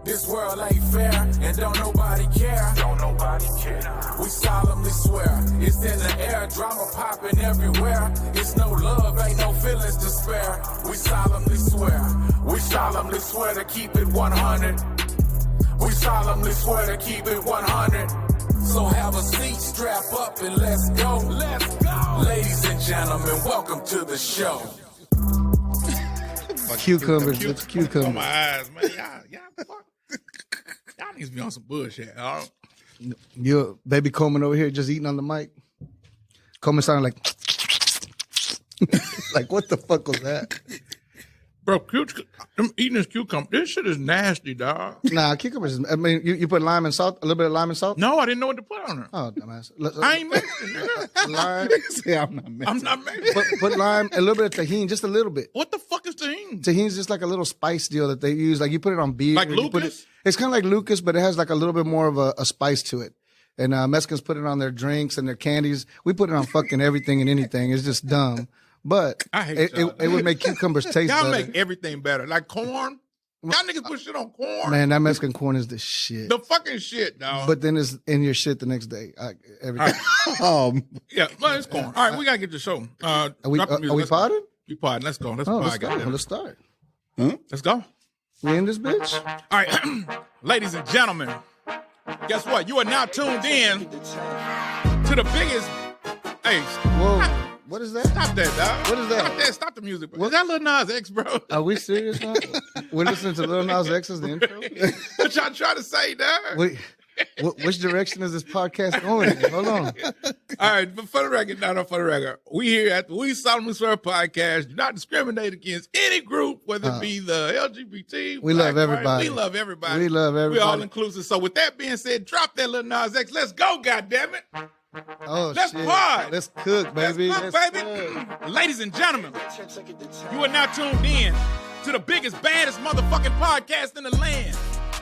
This world ain't fair, and don't nobody care. We solemnly swear, it's in the air, drama popping everywhere. It's no love, ain't no feelings to spare. We solemnly swear to keep it 100. We solemnly swear to keep it 100. So have a seat, strap up, and let's go. Ladies and gentlemen, welcome to the show. Cucumbers, it's cucumbers. On my eyes, man. Y'all needs to be on some bullshit. You baby Coleman over here just eating on the mic. Coleman sounded like like what the fuck was that? Bro, I'm eating this cucumber. This shit is nasty, dog. Nah, cucumbers. I mean, you put lime and salt, a little bit of lime and salt. No, I didn't know what to put on her. Oh, dumbass. I ain't Mexican, nigga. Lime. Say I'm not Mexican. I'm not Mexican. Put lime, a little bit of tahini, just a little bit. What the fuck is tahini? Tahini's just like a little spice deal that they use. Like you put it on beer. Like you put Lucas? It's kind of like Lucas, but it has like a little bit more of a spice to it. And Mexicans put it on their drinks and their candies. We put it on fucking everything and anything. It's just dumb. But I hate it would make cucumbers taste Y'all better. make everything better. Like corn. Y'all niggas put shit on corn. Man, that Mexican corn is the shit. The fucking shit, dog. But then it's in your shit the next day. Every day. Yeah, well, it's corn. All right, we got to get the show. Are we potted? We potting. Let's go. Let's Let's pod, go. Let's start. Let's go. We in this bitch? All right, ladies and gentlemen, guess what? You are now tuned in to the biggest. Hey, Whoa. What is that? stop that, dog. What is that? Stop that. Stop the music. Bro. Is that Lil Nas X, bro? Are we serious now? We're listening to Lil Nas X as the intro? What y'all trying to say, dog? Wait, which direction is this podcast going in? Hold on. All right, but for the record, for the record, we here at the We Solemnly Swear podcast do not discriminate against any group, whether it be the LGBT. We love everybody. We love everybody. We love everybody. We're all inclusive. So with that being said, drop that Lil Nas X. Let's go, goddammit. Oh, Let's shit. pod. Let's cook, baby. Let's cook, baby. cook. Ladies and gentlemen, you are now tuned in to the biggest, baddest motherfucking podcast in the land.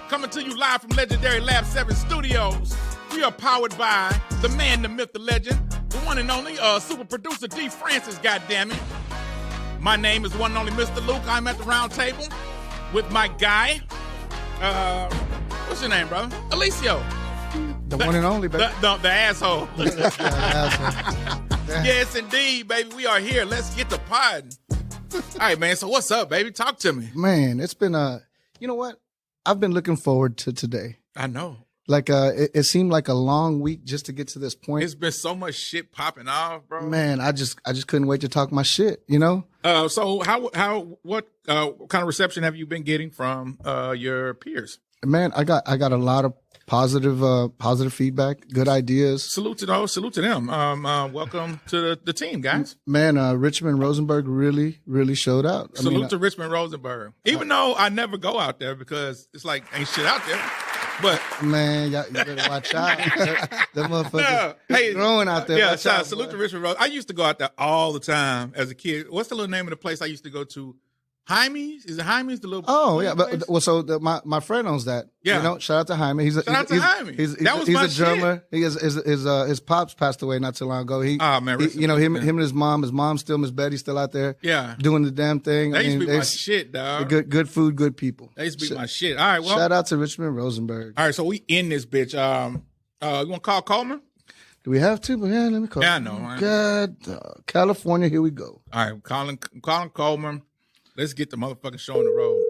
Coming to you live from legendary Lab 7 Studios. We are powered by the man, the myth, the legend, the one and only super producer D. Francis, goddammit. My name is one and only Mr. Luke. I'm at the round table with my guy. What's your name, brother? Alicio. The one and only, baby. The asshole. Asshole. Yes, indeed, baby. We are here. Let's get to podding. All right, man. So what's up, baby? Talk to me. Man, it's been you know what? I've been looking forward to today. I know. Like it seemed like a long week just to get to this point. It's been so much shit popping off, bro. Man, I just couldn't wait to talk my shit, you know? So what kind of reception have you been getting from your peers? Man, I got a lot of positive feedback, good ideas. Salute to those. Salute to them. Welcome to the team, guys. Man, Richmond Rosenberg really showed out. Salute to Richmond Rosenberg. Even though I never go out there because it's like ain't shit out there. But man, you better watch out. That motherfucker growing out there. Yeah, salute to Richmond Rosenberg. I used to go out there all the time as a kid. What's the little name of the place I used to go to? Jaime's? Is it Jaime's? The little yeah, but well, so my friend owns that. Yeah, you know, shout out to Jaime. Shout out to Jaime. He's my a drummer. Shit. His pops passed away not too long ago. Man, him and his mom. His mom's still Miss Betty's still out there. Yeah, doing the damn thing. They used to be my shit, dog. Good food, good people. They used to be my shit. All right, well, shout out to Richmond Rosenberg. All right, so we in this bitch. You want to call Coleman? Do we have to? But yeah, let me call. Yeah, I know. God, California, here we go. All right, calling Coleman. Let's get the motherfucking show on the road.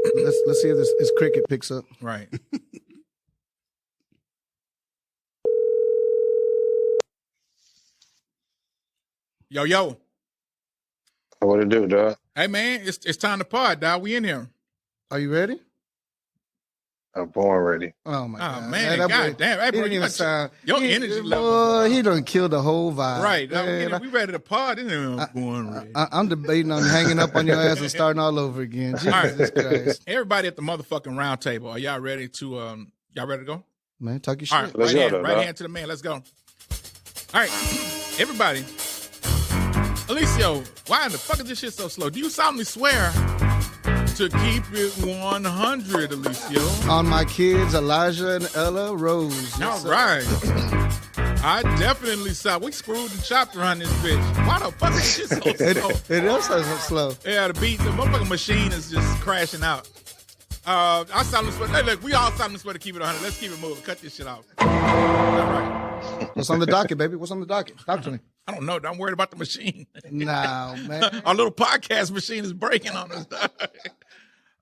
Let's see if this cricket picks up. Right. Yo. What it do, dog? Hey man, it's time to pod, dog. We in here. Are you ready? I'm born ready. Oh my god! Man, God damn! Hey, bro, didn't even sound. Your energy level. Boy, he done killed the whole vibe. Right. Man, we ready to pod. I'm debating on hanging up on your ass and starting all over again. Jesus Christ! Everybody at the motherfucking round table, are y'all ready to go? Man, talk your shit. All right, right hand to the man. Let's go. All right, everybody. Alicio, why in the fuck is this shit so slow? Do you solemnly swear to keep it 100, Alicio? On my kids, Elijah and Ella Rose. All right. I definitely saw. We screwed and chopped around this bitch. Why the fuck is shit so slow? It is so slow. Yeah, the motherfucking machine is just crashing out. I solemnly swear. Hey, look, we all solemnly swear to keep it 100. Let's keep it moving. Cut this shit off. All right. What's on the docket, baby? What's on the docket? Talk to me. I don't know. I'm worried about the machine. No, man. Our little podcast machine is breaking on us.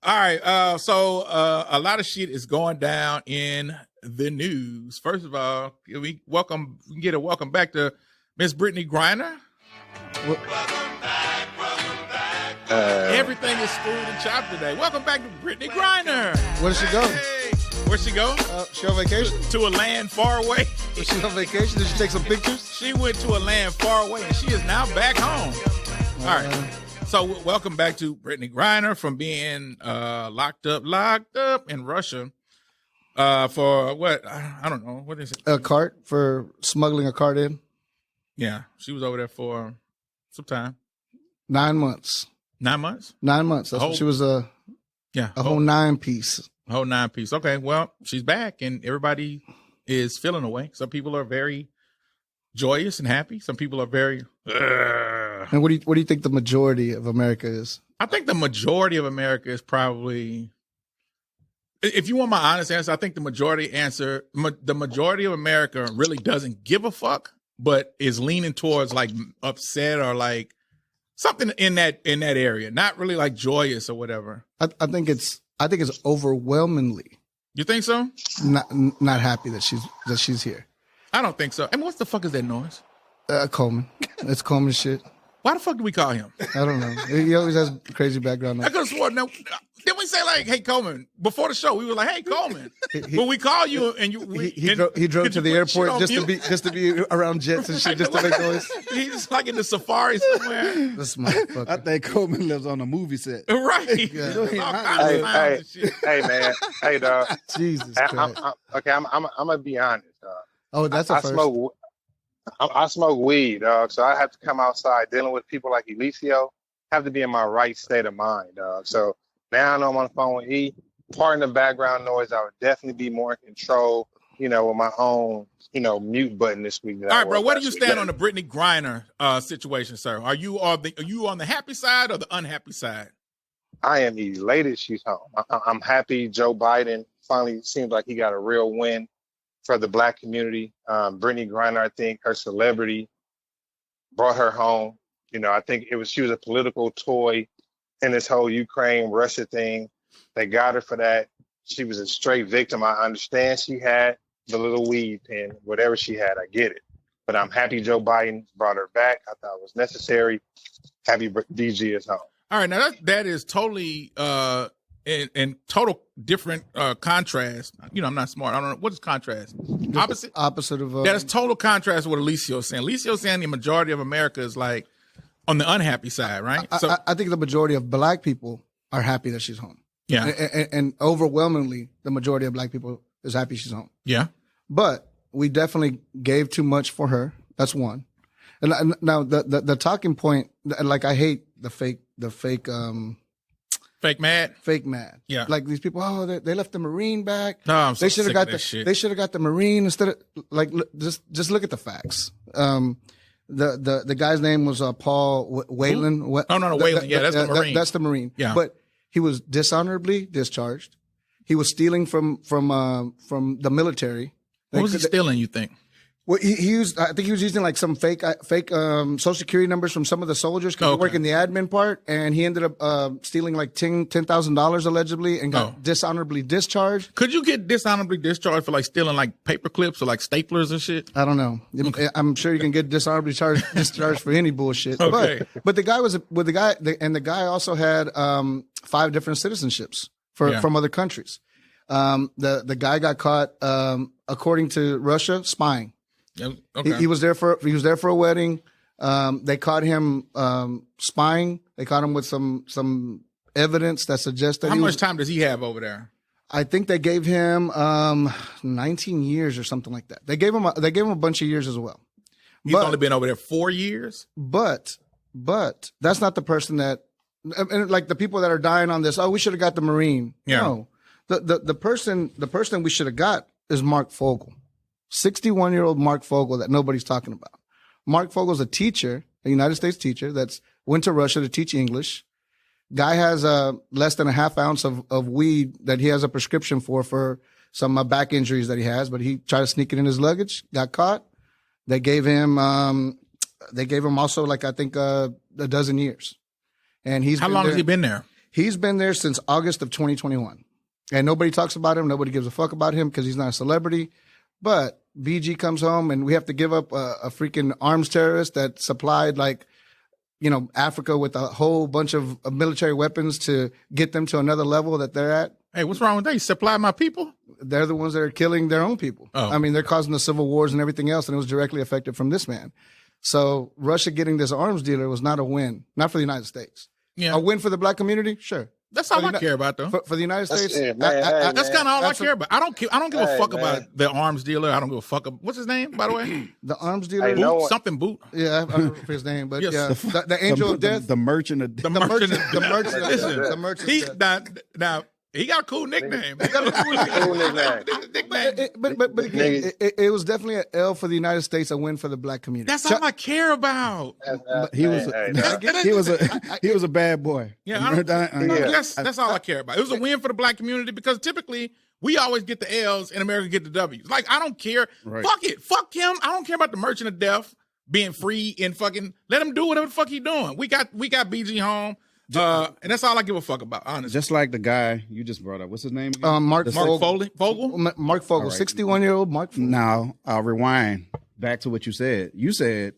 All right. So a lot of shit is going down in the news. First of all, we can get a welcome back to Miss Brittney Griner. Everything is screwed and chopped today. Welcome back to Brittney Griner. Where did she go? Hey. Where'd she go? She on vacation? To a land far away. Was she on vacation? Did she take some pictures? She went to a land far away, and she is now back home. All right. So welcome back to Brittney Griner from being locked up in Russia for what? I don't know. What is it? A cart for smuggling a cart in. Yeah, she was over there for some time. 9 months. 9 months? 9 months. That's what she was a whole 9-piece. Whole 9-piece. Okay, well, she's back, and everybody is feeling away. Some people are very joyous and happy. Some people are very. And what do you think the majority of America is? I think the majority of America is probably. If you want my honest answer, I think the majority of America really doesn't give a fuck, but is leaning towards like upset or like something in that area, not really like joyous or whatever. I think it's overwhelmingly. You think so? Not happy that she's here. I don't think so. And what the fuck is that noise? Coleman. It's Coleman shit. Why the fuck do we call him? I don't know. He always has crazy background noise. I could have sworn. Now, didn't we say like, "Hey Coleman"? Before the show, we were like, "Hey Coleman." When we call you and you, he drove to the airport just to be around jets and shit, just to make noise. He's like in the safari somewhere. This motherfucker. I think Coleman lives on a movie set. Right. Yeah. Hey, man. Hey, dog. Jesus Christ. I'm gonna be honest, dog. Oh, that's a first. I smoke weed, dog. So I have to come outside dealing with people like Elicio. I have to be in my right state of mind, dog. So now I know I'm on the phone with E. Pardon the background noise. I would definitely be more in control, with my own, mute button this week. All right, bro. Where do you stand on the Brittney Griner situation, sir? Are you on the happy side or the unhappy side? I am elated she's home. I'm happy Joe Biden finally seems like he got a real win for the Black community. Brittney Griner, I think her celebrity brought her home. I think she was a political toy in this whole Ukraine-Russia thing. They got her for that. She was a straight victim. I understand she had the little weed and whatever she had, I get it. But I'm happy Joe Biden brought her back. I thought it was necessary. Happy DG is home. All right, now that is totally in total different contrast. I'm not smart. I don't know. What is contrast? Opposite? Opposite of... that is total contrast with what Alicio's saying. Alicio's saying the majority of America is like on the unhappy side, right? I think the majority of Black people are happy that she's home. Yeah. And overwhelmingly, the majority of Black people is happy she's home. Yeah. But we definitely gave too much for her. That's one. And now the talking point, like I hate the fake mad. Yeah. Like these people, they left the Marine back. No, I'm so they should have sick got of that shit. They should have got the Marine instead of just look at the facts. The guy's name was Paul Whelan. No, Whelan. Yeah, that's the Marine. That's the Marine. Yeah. But he was dishonorably discharged. He was stealing from the military. What was he stealing, you think? Well, he used. I think he was using like some fake Social Security numbers from some of the soldiers because he worked in the admin part, and he ended up stealing like $10,000 allegedly and got dishonorably discharged. Could you get dishonorably discharged for like stealing like paper clips or like staplers and shit? I don't know. Okay. I'm sure you can get dishonorably discharged for any bullshit. Okay. But the guy was with the guy, and the guy also had 5 different citizenships from other countries. The guy got caught, according to Russia, spying. Okay. He was there for a wedding. They caught him spying. They caught him with some evidence that suggests that how much time does he have over there? I think they gave him 19 years or something like that. They gave him a bunch of years as well. He's only been over there 4 years. But that's not the person that, and like the people that are dying on this. Oh, we should have got the Marine. Yeah. No, the person we should have got is Mark Fogel. 61-year-old Mark Fogel that nobody's talking about. Mark Fogel's a teacher, a United States teacher that's went to Russia to teach English. Guy has less than a half ounce of weed that he has a prescription for some back injuries that he has, but he tried to sneak it in his luggage, got caught. They gave him also like I think a dozen years. And How long has he been there? He's been there since August of 2021. And nobody talks about him. Nobody gives a fuck about him because he's not a celebrity. But BG comes home and we have to give up a freaking arms terrorist that supplied Africa with a whole bunch of military weapons to get them to another level that they're at. Hey, what's wrong with that? You supply my people? They're the ones that are killing their own people. Oh. I mean, they're causing the civil wars and everything else, and it was directly affected from this man. So Russia getting this arms dealer was not a win, not for the United States. Yeah. A win for the black community? Sure. That's all I care about, though. For the United States? That's kind of all I care about. I don't give a fuck about the arms dealer. I don't give a fuck. What's his name, by the way? The arms dealer? Something Boot. Yeah, I don't know his name, but yeah. The angel of death? The merchant of death. The merchant of death. Now, he got a cool nickname. But again, it was definitely an L for the United States, a win for the black community. That's all I care about. He was a bad boy. Yeah, that's all I care about. It was a win for the black community because typically we always get the L's and America get the W's. Like, I don't care. Right. Fuck it. Fuck him. I don't care about the merchant of death being free and fucking let him do whatever the fuck he doing. We got BG home. And that's all I give a fuck about, honestly. Just like the guy you just brought up. What's his name again? Mark Fogel? Mark Fogel, right. 61-year-old Mark Fogel. Now, I'll rewind back to what you said. You said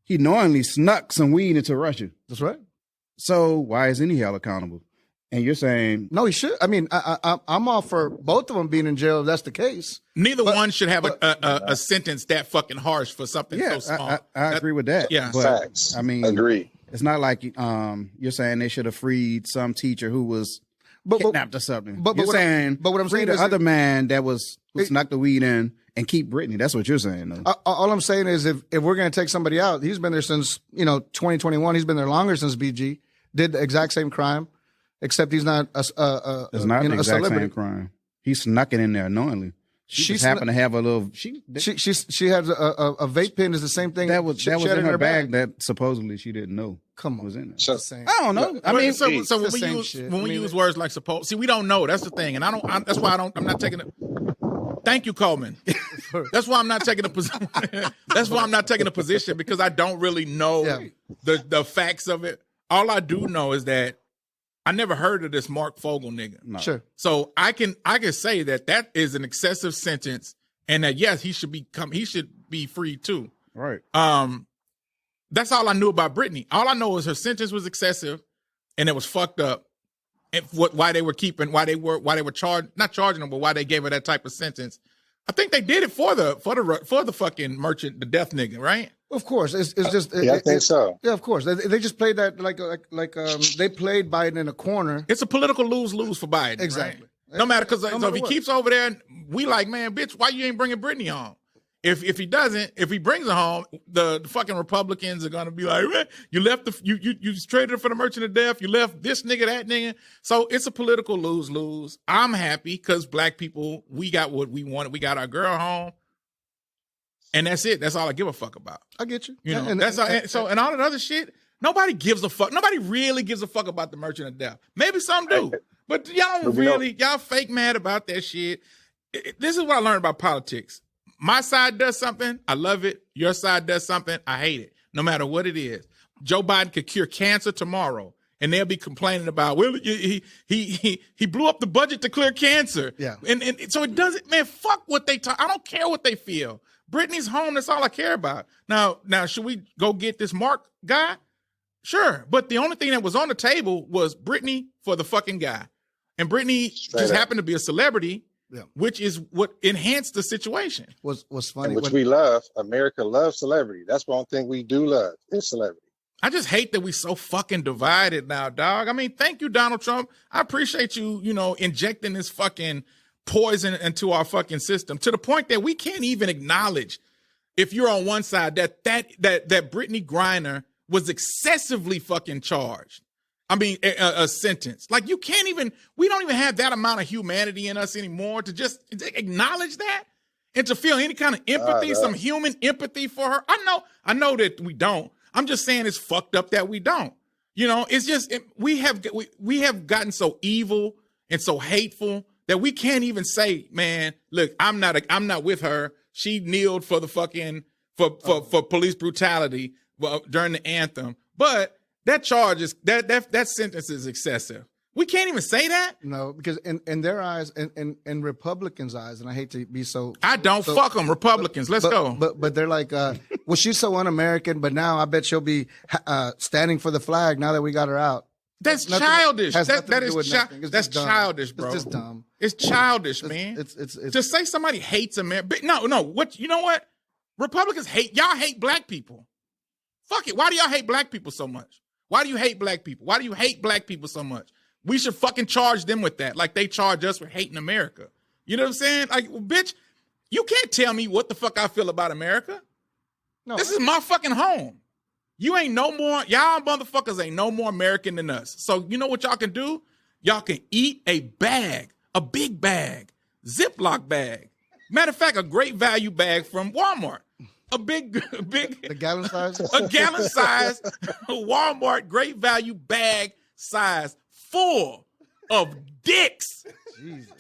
he knowingly snuck some weed into Russia. That's right. So why isn't he held accountable? And you're saying... No, he should. I mean, I'm all for both of them being in jail if that's the case. Neither one should have a sentence that fucking harsh for something so small. I agree with that. Yeah. But, facts. I mean... Agree. It's not like you're saying they should have freed some teacher who was kidnapped or something. But what I'm saying is the other man that who snuck the weed in and keep Brittney. That's what you're saying, though. All I'm saying is if we're going to take somebody out, he's been there since 2021. He's been there longer since BG did the exact same crime, except he's not it's not the exact same crime. He snuck it in there knowingly. She just happened to have a little. She has a vape pen. Is the same thing that was in her bag that supposedly she didn't know. Come on, was in there. I don't know. I mean, so when we use words like supposed, see, we don't know. That's the thing, and that's why I'm not taking it. Thank you, Coleman. That's why I'm not taking a position. That's why I'm not taking a position because I don't really know the facts of it. All I do know is that I never heard of this Mark Fogel nigga. No. Sure. So I can say that is an excessive sentence, and that yes, he should be free too. Right. That's all I knew about Brittney. All I know is her sentence was excessive, and it was fucked up. And why they were not charging them, but why they gave her that type of sentence. I think they did it for the fucking merchant, the death nigga, right? Of course, it's just. I think so. Yeah, of course. They just played that like they played Biden in a corner. It's a political lose-lose for Biden. Exactly. Right? No matter if he keeps over there, we like, man, bitch, why you ain't bringing Brittney home? If he brings her home, the fucking Republicans are gonna be like, man, you left you traded her for the merchant of death. You left this nigga, that nigga. So it's a political lose-lose. I'm happy because black people, we got what we wanted. We got our girl home. And that's it. That's all I give a fuck about. I get you. And all that other shit, nobody gives a fuck. Nobody really gives a fuck about the merchant of death. Maybe some do. But y'all fake mad about that shit. This is what I learned about politics. My side does something, I love it. Your side does something, I hate it. No matter what it is. Joe Biden could cure cancer tomorrow, and they'll be complaining about, well, he blew up the budget to clear cancer. Yeah. And so it doesn't, man, fuck what they talk. I don't care what they feel. Brittney's home, that's all I care about. Now, should we go get this Mark guy? Sure. But the only thing that was on the table was Brittney for the fucking guy. And Brittney happened to be a celebrity. Yeah. Which is what enhanced the situation. Was funny. And which we love. America loves celebrity. That's one thing we do love is celebrity. I just hate that we so fucking divided now, dog. I mean, thank you, Donald Trump. I appreciate you, injecting this fucking poison into our fucking system to the point that we can't even acknowledge if you're on one side that Brittney Griner was excessively fucking charged. I mean, a sentence. Like, we don't even have that amount of humanity in us anymore to just acknowledge that. and to feel any kind of empathy, some human empathy for her. I know that we don't. I'm just saying it's fucked up that we don't. It's just we have gotten so evil and so hateful that we can't even say, man, look, I'm not with her. She kneeled for the fucking for police brutality during the anthem. But that charge is that sentence is excessive. We can't even say that. No, because in their eyes, in Republicans' eyes, and I hate to be so. I don't fuck them, Republicans. Let's go. But they're like, well, she's so un-American, but now I bet she'll be standing for the flag now that we got her out. That's childish. That's childish, bro. It's just dumb. It's childish, man. It's to say somebody hates America. No. What you know? What Republicans hate? Y'all hate black people. Fuck it. Why do y'all hate black people so much? Why do you hate black people? Why do you hate black people so much? We should fucking charge them with that, like they charge us with hating America. You know what I'm saying? Like, bitch, you can't tell me what the fuck I feel about America. No, this is my fucking home. You ain't no more, y'all motherfuckers ain't no more American than us. So you know what y'all can do? Y'all can eat a bag, a big bag, Ziploc bag. Matter of fact, a great value bag from Walmart. A big, the gallon size? A gallon size Walmart great value bag size full of dicks. Jesus.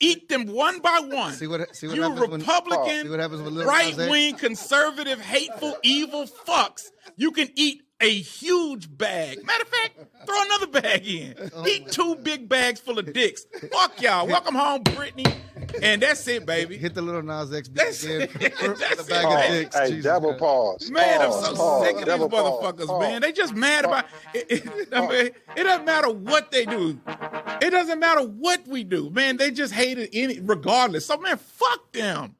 Eat them one by one. See what you Republican, right-wing, conservative, hateful, evil fucks. You can eat a huge bag. Matter of fact, throw another bag in. Eat 2 big bags full of dicks. Fuck y'all. Welcome home, Brittney. And that's it, baby. Hit the little Nas X beat again. That's the bag of dicks. Hey, double pause. Man, pause, I'm so sick of these motherfuckers, man. They just mad about it. I mean, it doesn't matter what they do. It doesn't matter what we do, man. They just hate it regardless. So, man, fuck them.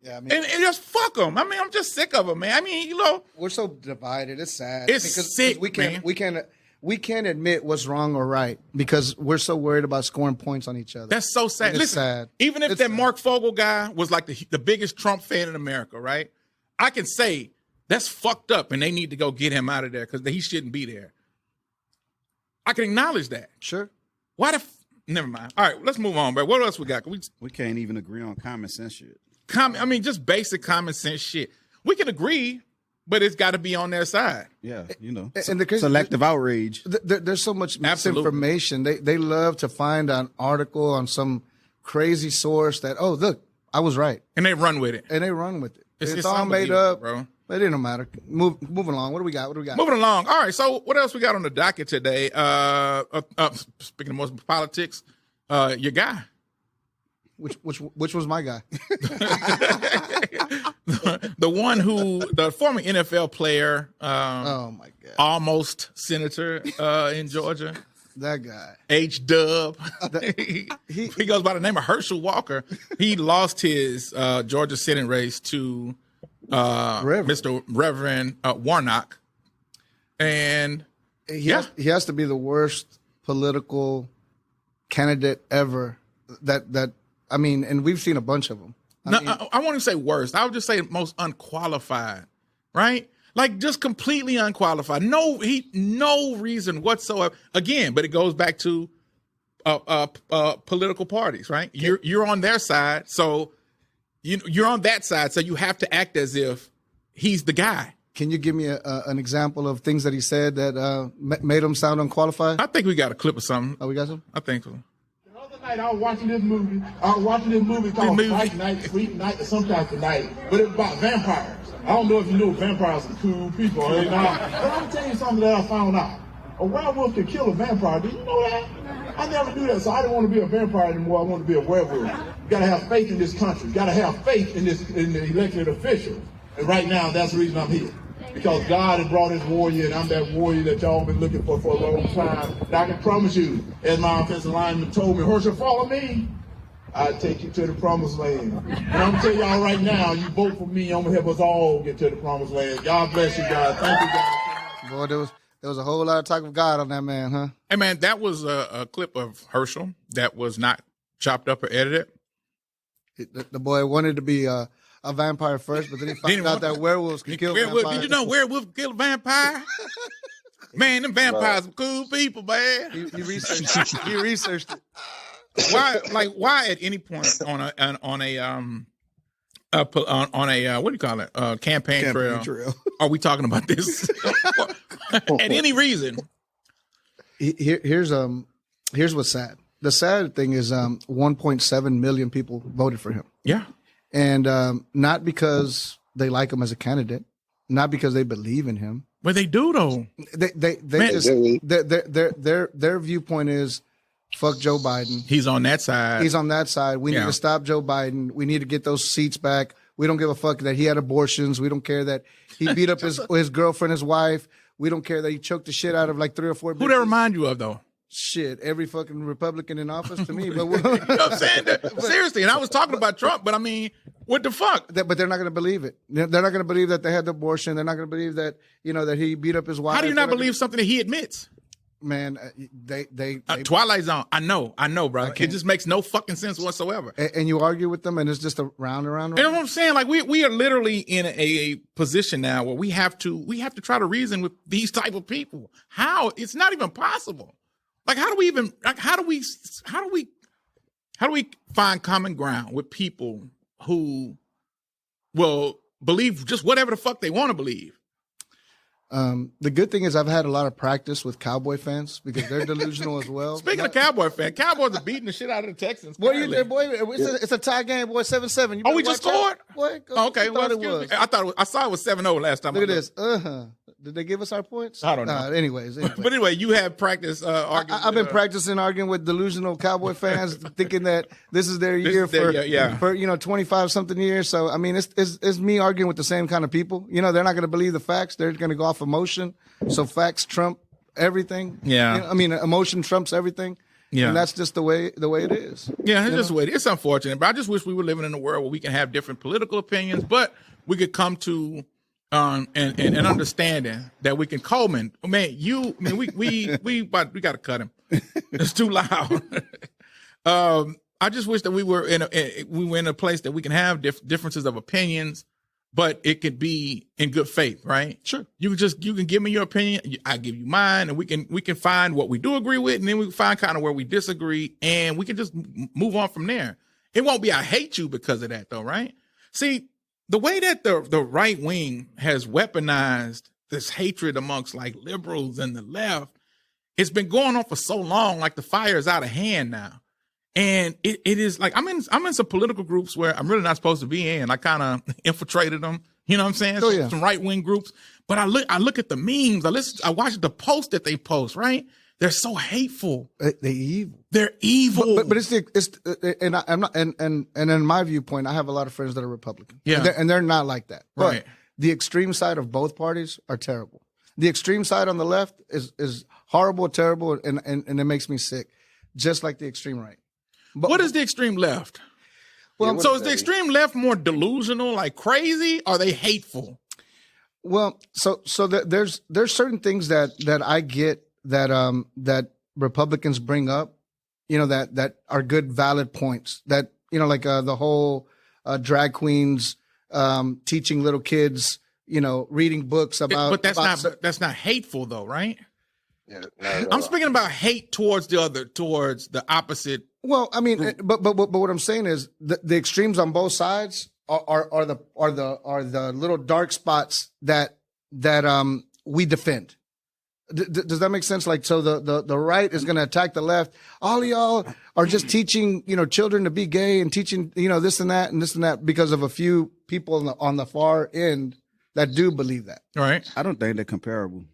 Yeah, I mean, and just fuck them. I mean, I'm just sick of them, man. I mean, we're so divided. It's sad. It's sick, man. We can't admit what's wrong or right because we're so worried about scoring points on each other. That's so sad. It's Listen, sad. Even if that Mark Fogel guy was like the biggest Trump fan in America, right? I can say that's fucked up and they need to go get him out of there because he shouldn't be there. I can acknowledge that. Sure. Never mind. All right, let's move on, bro. What else we got? We can't even agree on common sense shit. I mean, just basic common sense shit. We can agree, but it's got to be on their side. Yeah, and selective outrage. There's so much misinformation. They love to find an article on some crazy source that, oh, look, I was right. And they run with it. It's all made up, bro. But it don't matter. Moving along. What do we got? Moving along. All right. So what else we got on the docket today? Speaking of more politics, your guy. Which was my guy? the former NFL player. Oh my God! Almost senator in Georgia. That guy. H-Dub. He goes by the name of Herschel Walker. He lost his Georgia Senate race to Mr. Reverend Warnock. And he has to be the worst political candidate ever that I mean, and we've seen a bunch of them. I won't even say worst. I would just say most unqualified, right? Like just completely unqualified. No reason whatsoever. Again, but it goes back to political parties, right? You're on their side, so you're on that side, so you have to act as if he's the guy. Can you give me an example of things that he said that made him sound unqualified? I think we got a clip of something. Oh, we got some? I think so. The other night I was watching this movie. Called Fright Night, Sleep Night, or some type of night, but it was about vampires. I don't know if you know vampires are cool people or not, but I'm tell you something that I found out. A werewolf can kill a vampire. Did you know that? I never knew that, so I didn't want to be a vampire anymore. I want to be a werewolf. You got to have faith in this country. You got to have faith in the elected officials. And right now, that's the reason I'm here. Because God has brought his warrior, and I'm that warrior that y'all been looking for a long time. And I can promise you, as my offensive lineman told me, Herschel, follow me. I'll take you to the promised land. And I'm telling y'all right now, you vote for me, I'm going to help us all get to the promised land. God bless you, guys. Thank you, guys. Boy, there was a whole lot of talk of God on that man, huh? Hey, man, that was a clip of Herschel that was not chopped up or edited. The boy wanted to be a vampire first, but then he found out that werewolves can kill vampires. Did you know werewolves kill a vampire? Man, them vampires are cool people, man. He researched it. Why at any point on a on a what do you call it? Campaign trail. Are we talking about this? At any reason? Here's what's sad. The sad thing is 1.7 million people voted for him. Yeah. And not because they like him as a candidate, not because they believe in him. But they do though. Their viewpoint is fuck Joe Biden. He's on that side. We need to stop Joe Biden. We need to get those seats back. We don't give a fuck that he had abortions. We don't care that he beat up his girlfriend, his wife. We don't care that he choked the shit out of like 3 or 4 bitches. Who that remind you of though? Shit, every fucking Republican in office to me. But you know what I'm saying? Seriously, and I was talking about Trump, but I mean, what the fuck? But they're not going to believe it. They're not going to believe that they had the abortion. They're not going to believe that, that he beat up his wife. How do you not believe something that he admits? Man, they Twilight Zone. I know, bro. It just makes no fucking sense whatsoever. And you argue with them, and it's just a round and round. You know what I'm saying? Like we are literally in a position now where we have to try to reason with these type of people. How? It's not even possible. Like, how do we find common ground with people who will believe just whatever the fuck they want to believe? The good thing is I've had a lot of practice with Cowboy fans because they're delusional as well. Speaking of Cowboy fans, Cowboys are beating the shit out of the Texans. What are you there, boy? It's a tie game, boy. 7-7. Oh, we just scored? Boy, okay, well, excuse me. I saw it was 7-0 last time. Look at this. Did they give us our points? I don't know. Anyways. But anyway, you have practice arguing. I've been practicing arguing with delusional Cowboy fans, thinking that this is their year for 25-something years. So I mean, it's me arguing with the same kind of people. They're not going to believe the facts. They're going to go off emotion. So facts trump everything. Yeah. Emotion trumps everything. Yeah. And that's just the way it is. Yeah, it's just the way it is. It's unfortunate, but I just wish we were living in a world where we can have different political opinions, but we could come to and understanding that we can Coleman. Man, we got to cut him. It's too loud. I just wish that we were in a place that we can have differences of opinions, but it could be in good faith, right? Sure. You can give me your opinion, I give you mine, and we can find what we do agree with, and then we can find kind of where we disagree, and we can just move on from there. It won't be I hate you because of that, though, right? See, the way that the right wing has weaponized this hatred amongst like liberals and the left, it's been going on for so long, like the fire is out of hand now. And it is like, I'm in some political groups where I'm really not supposed to be in. I kind of infiltrated them, you know what I'm saying? Oh, yeah. Some right wing groups. But I look at the memes, I watch the posts that they post, right? They're so hateful. They're evil. They're evil. But I'm not, and in my viewpoint, I have a lot of friends that are Republican. Yeah. And they're not like that. But right. The extreme side of both parties are terrible. The extreme side on the left is horrible, terrible, and it makes me sick. Just like the extreme right. But what is the extreme left? Well, so is the extreme left more delusional, like crazy, or are they hateful? Well, so there's certain things that I get that Republicans bring up, that are good, valid points. That like the whole drag queens teaching little kids, reading books about. But that's not hateful though, right? Yeah, I'm speaking about hate towards the opposite. Well, I mean, but what I'm saying is the extremes on both sides are the little dark spots that we defend. Does that make sense? Like, so the right is going to attack the left. All of y'all are just teaching, children to be gay and teaching, this and that and this and that because of a few people on the far end that do believe that. All right. I don't think they're comparable.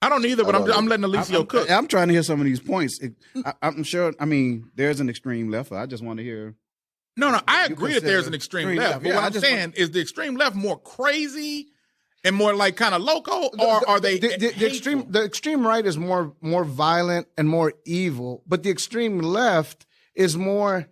I don't either, but I'm letting Alicio cook. I'm trying to hear some of these points. I'm sure. I mean, there's an extreme left. I just want to hear. No, I agree that there's an extreme left. But what I'm saying is the extreme left more crazy and more like kind of loco, or are they the extreme right is more violent and more evil, but the extreme left is more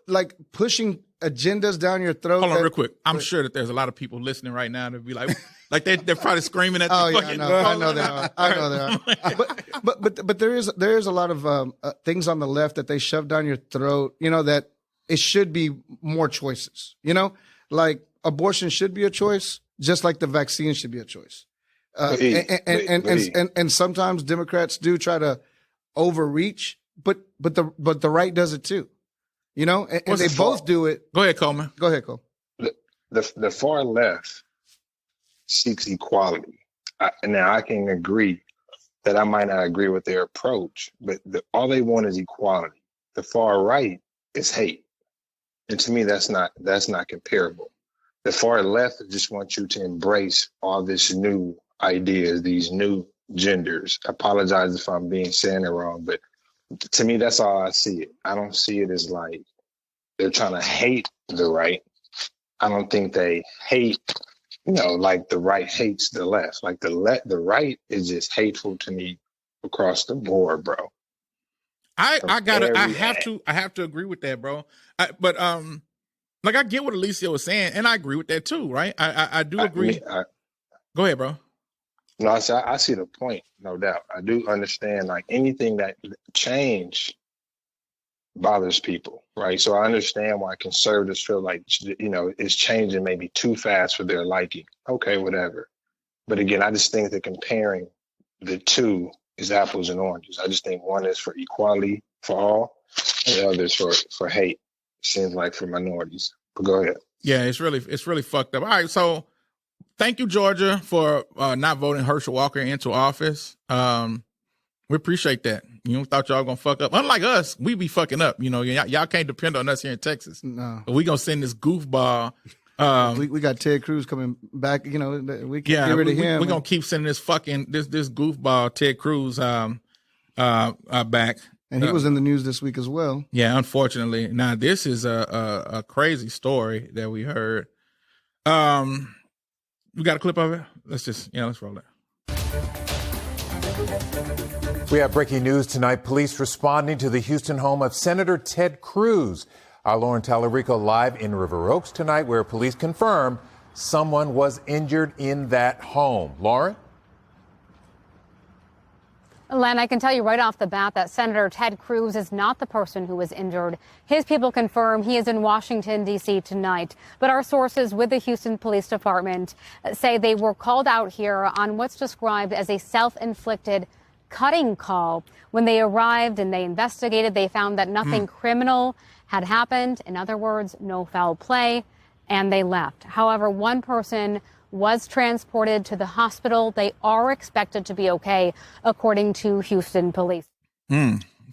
like pushing agendas down your throat. Hold on real quick. I'm sure that there's a lot of people listening right now that be like they're probably screaming at the fucking. I know they are. I know they are. But there is a lot of things on the left that they shove down your throat, that it should be more choices, like abortion should be a choice, just like the vaccine should be a choice. And sometimes Democrats do try to overreach, but the right does it too. And they both do it. Go ahead, Coleman. Go ahead, Cole. the far left seeks equality. Now I can agree that I might not agree with their approach, but all they want is equality. The far right is hate. And to me, that's not comparable. The far left just wants you to embrace all this new ideas, these new genders. I apologize if I'm saying it wrong, but to me, that's all I see it. I don't see it as like they're trying to hate the right. I don't think they hate, like the right hates the left. Like the right is just hateful to me across the board, bro. I have to agree with that, bro. But I get what Alicia was saying, and I agree with that too, right? I do agree. Go ahead, bro. No, I see the point, no doubt. I do understand, like, anything that change bothers people, right? So I understand why conservatives feel like, it's changing maybe too fast for their liking. Okay, whatever. But again, I just think that comparing the two is apples and oranges. I just think one is for equality for all, and the other is for hate. It seems like for minorities. But go ahead. Yeah, it's really fucked up. All right, so thank you, Georgia, for not voting Herschel Walker into office. We appreciate that. Thought y'all gonna fuck up. Unlike us, we be fucking up. Y'all can't depend on us here in Texas. No, but we gonna send this goofball. We got Ted Cruz coming back. We can't get rid of him. We're gonna keep sending this goofball Ted Cruz back. And he was in the news this week as well. Yeah, unfortunately. Now this is a crazy story that we heard. We got a clip of it. Let's roll it. We have breaking news tonight. Police responding to the Houston home of Senator Ted Cruz. Our Lauren Tallarico live in River Oaks tonight, where police confirm someone was injured in that home. Lauren? Len, I can tell you right off the bat that Senator Ted Cruz is not the person who was injured. His people confirm he is in Washington, D.C. tonight. But our sources with the Houston Police Department say they were called out here on what's described as a self-inflicted cutting call. When they arrived and they investigated, they found that nothing criminal had happened. In other words, no foul play, and they left. However, one person was transported to the hospital. They are expected to be okay, according to Houston police.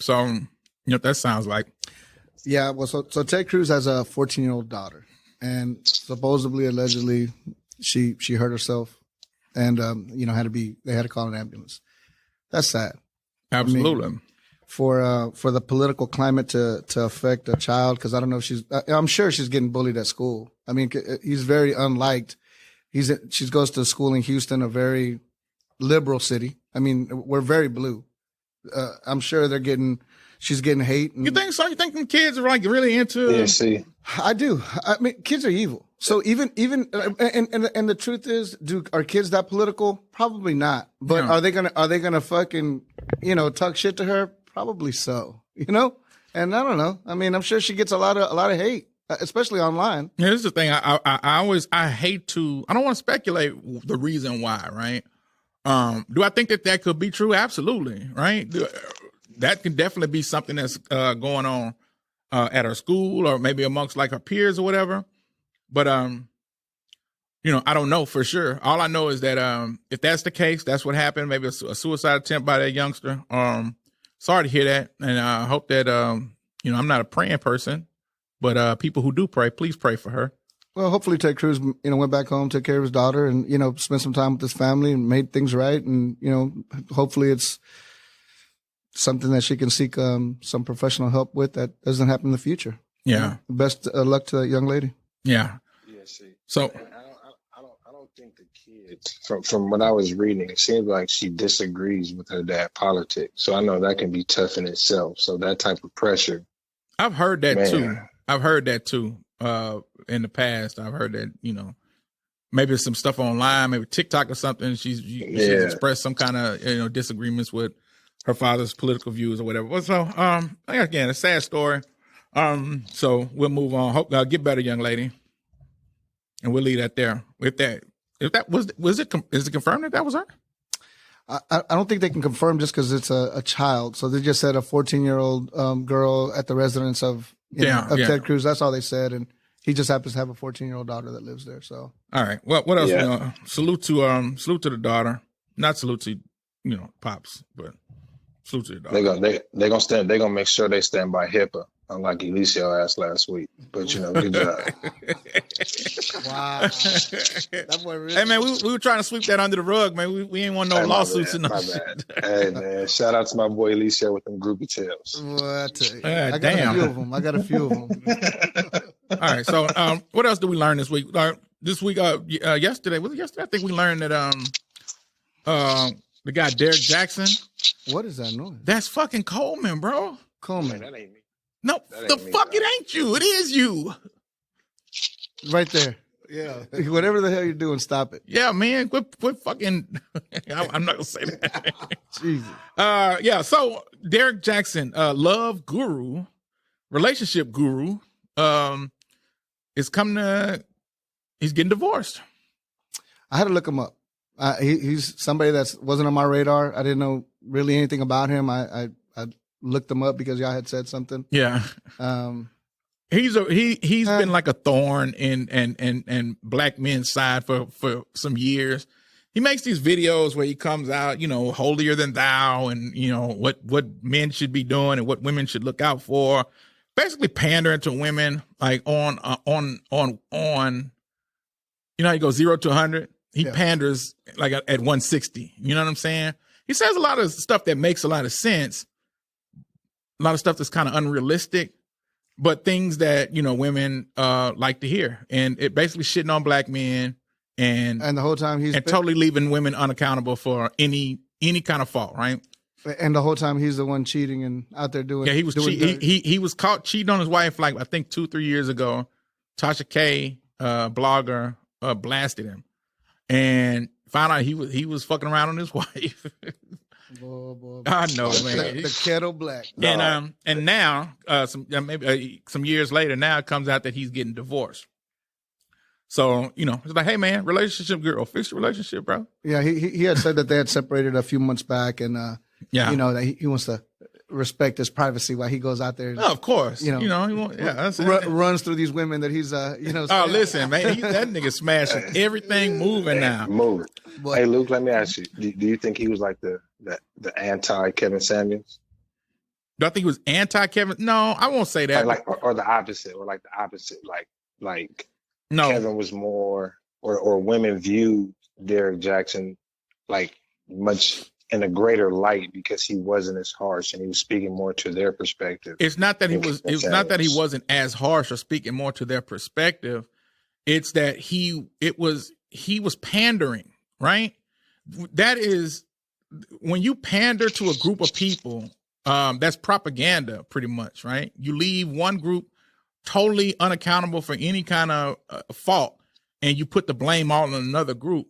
So, that sounds like. Yeah, well, so Ted Cruz has a 14-year-old daughter, and supposedly, allegedly, she hurt herself, and they had to call an ambulance. That's sad. Absolutely. I mean, for the political climate to affect a child, because I don't know if I'm sure she's getting bullied at school. I mean, he's very unliked. She goes to school in Houston, a very liberal city. I mean, we're very blue. I'm sure she's getting hate. And, you think so? You think them kids are like really into? Yeah, see. I do. I mean, kids are evil. So even and the truth is, are kids that political? Probably not. But are they gonna fucking talk shit to her? Probably so. And I don't know. I mean, I'm sure she gets a lot of hate, especially online. Yeah, this is the thing. I hate to. I don't want to speculate the reason why. Right? Do I think that could be true? Absolutely. Right. That can definitely be something that's going on at her school or maybe amongst like her peers or whatever. But, I don't know for sure. All I know is that if that's the case, that's what happened. Maybe a suicide attempt by that youngster. Sorry to hear that. And I hope that, I'm not a praying person, but people who do pray, please pray for her. Well, hopefully Ted Cruz, went back home, took care of his daughter and, spent some time with his family and made things right. And, hopefully it's something that she can seek some professional help with that doesn't happen in the future. Yeah. Best luck to that young lady. Yeah. Yeah. See. So I don't think the kids. From what I was reading, it seems like she disagrees with her dad politics. So I know that can be tough in itself. So that type of pressure. I've heard that too. I've heard that too. In the past, I've heard that maybe some stuff online, maybe TikTok or something. She's expressed some kind of disagreements with her father's political views or whatever. So again, a sad story. So we'll move on. Hope get better, young lady, and we'll leave that there. If that was it, is it confirmed that was her? I don't think they can confirm just because it's a child. So they just said a 14-year-old girl at the residence of Ted Cruz. That's all they said, and He just happens to have a 14-year-old daughter that lives there. So, all right. Well, what else? Yeah. Salute to the daughter. Not salute to pops, but salute to the daughter. They're gonna make sure they stand by HIPAA, unlike Eliseo asked last week. But good job. Wow. That boy really... Hey man, we were trying to sweep that under the rug, man. We ain't want no lawsuits and no shit. Hey man, shout out to my boy Eliseo with them groupie tails. Well, I tell you, I got a few of them. All right. So, what else did we learn this week? Yesterday, was it yesterday? I think we learned that the guy Derek Jackson. What is that noise? That's fucking Coleman, bro. Coleman. Man, that ain't me. No, it ain't you. It is you. Right there. Yeah. Whatever the hell you're doing, stop it. Yeah, man. Quit fucking. I'm not gonna say that. Jesus. Yeah. So Derek Jackson, love guru, relationship guru, is he's getting divorced. I had to look him up. He's somebody that wasn't on my radar. I didn't know really anything about him. I looked him up because y'all had said something. Yeah. He's been like a thorn in black men's side for some years. He makes these videos where he comes out, holier than thou, and what men should be doing and what women should look out for. Basically pandering to women, like on he goes 0 to 100. He panders like at 160. You know what I'm saying? He says a lot of stuff that makes a lot of sense. A lot of stuff that's kind of unrealistic, but things that, women like to hear. And it basically shitting on black men and the whole time totally leaving women unaccountable for any kind of fault, right? And the whole time he's the one cheating and out there doing. Yeah, he was he was caught cheating on his wife like I think 2-3 years ago. Tasha K, blogger, blasted him and found out he was fucking around on his wife. Boy. I know, man. The kettle black. And now some years later, now it comes out that he's getting divorced. So, it's like, hey man, relationship girl, fix your relationship, bro. Yeah, he had said that they had separated a few months back, and that he wants to respect his privacy while he goes out there. Oh, of course. Runs through these women that he's Oh, listen, man, that nigga smashing everything moving now. Moving. Hey, Luke, let me ask you: do you think he was like the anti Kevin Samuels? Do I think he was anti Kevin? No, I won't say that. Or the opposite, like no. Kevin was more, or women viewed Derek Jackson like much in a greater light because he wasn't as harsh and he was speaking more to their perspective. It's not that it's not that he wasn't as harsh or speaking more to their perspective. It's that he was pandering, right? That is, when you pander to a group of people, that's propaganda pretty much, right? You leave one group totally unaccountable for any kind of fault and you put the blame all on another group.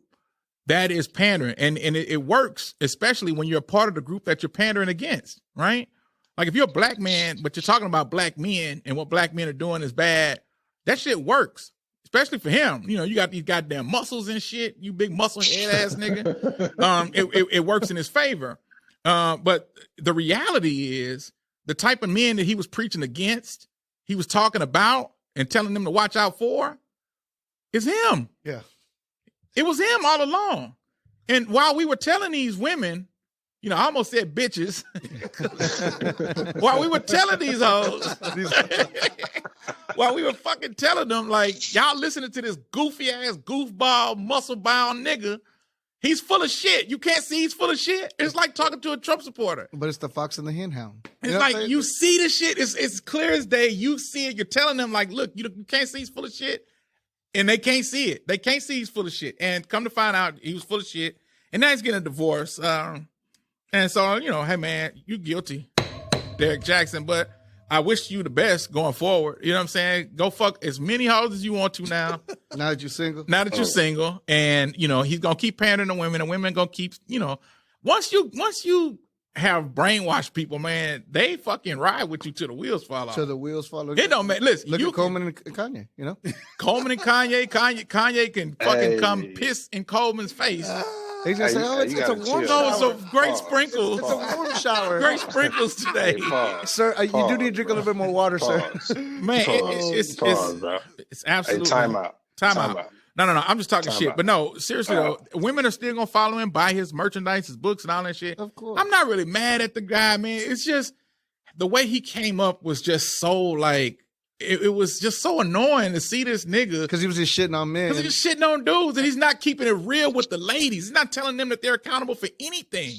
That is pandering. And it works, especially when you're a part of the group that you're pandering against, right? Like if you're a black man, but you're talking about black men and what black men are doing is bad, that shit works, especially for him. You got these goddamn muscles and shit, you big muscle head ass nigga. It works in his favor. But the reality is the type of men that he was preaching against, he was talking about and telling them to watch out for is him. Yeah. It was him all along. And while we were telling these women, I almost said bitches. While we were telling these hoes, while we were fucking telling them, like, y'all listening to this goofy ass, goofball, muscle bound nigga, he's full of shit. You can't see he's full of shit. It's like talking to a Trump supporter. But it's the fox and the hen hound. It's like you see the shit. It's clear as day. You see it. You're telling them, like, look, you can't see he's full of shit. And they can't see it. They can't see he's full of shit. And come to find out, he was full of shit. And now he's getting a divorce. And so, hey, man, you guilty, Derek Jackson. But I wish you the best going forward. You know what I'm saying? Go fuck as many hoes as you want to now. Now that you're single? Now that you're single. And, he's going to keep pandering to women. And women going to keep, once you have brainwashed people, man, they fucking ride with you till the wheels fall off. Till the wheels fall off. It don't matter. Listen, look at Coleman and Kanye, Coleman and Kanye can fucking come piss in Coleman's face He's gonna say, "Oh, it's a warm shower." No, so great sprinkles. It's a warm shower. Great sprinkles today, sir. You do need to drink a little bit more water, sir. Man, it's absolutely time out. Time out. No. I'm just talking shit. But no, seriously though, women are still gonna follow him, buy his merchandise, his books, and all that shit. Of course. I'm not really mad at the guy, man. It's just the way he came up was just so like it was just so annoying to see this nigga because he was just shitting on men. Because he's just shitting on dudes, and he's not keeping it real with the ladies. He's not telling them that they're accountable for anything.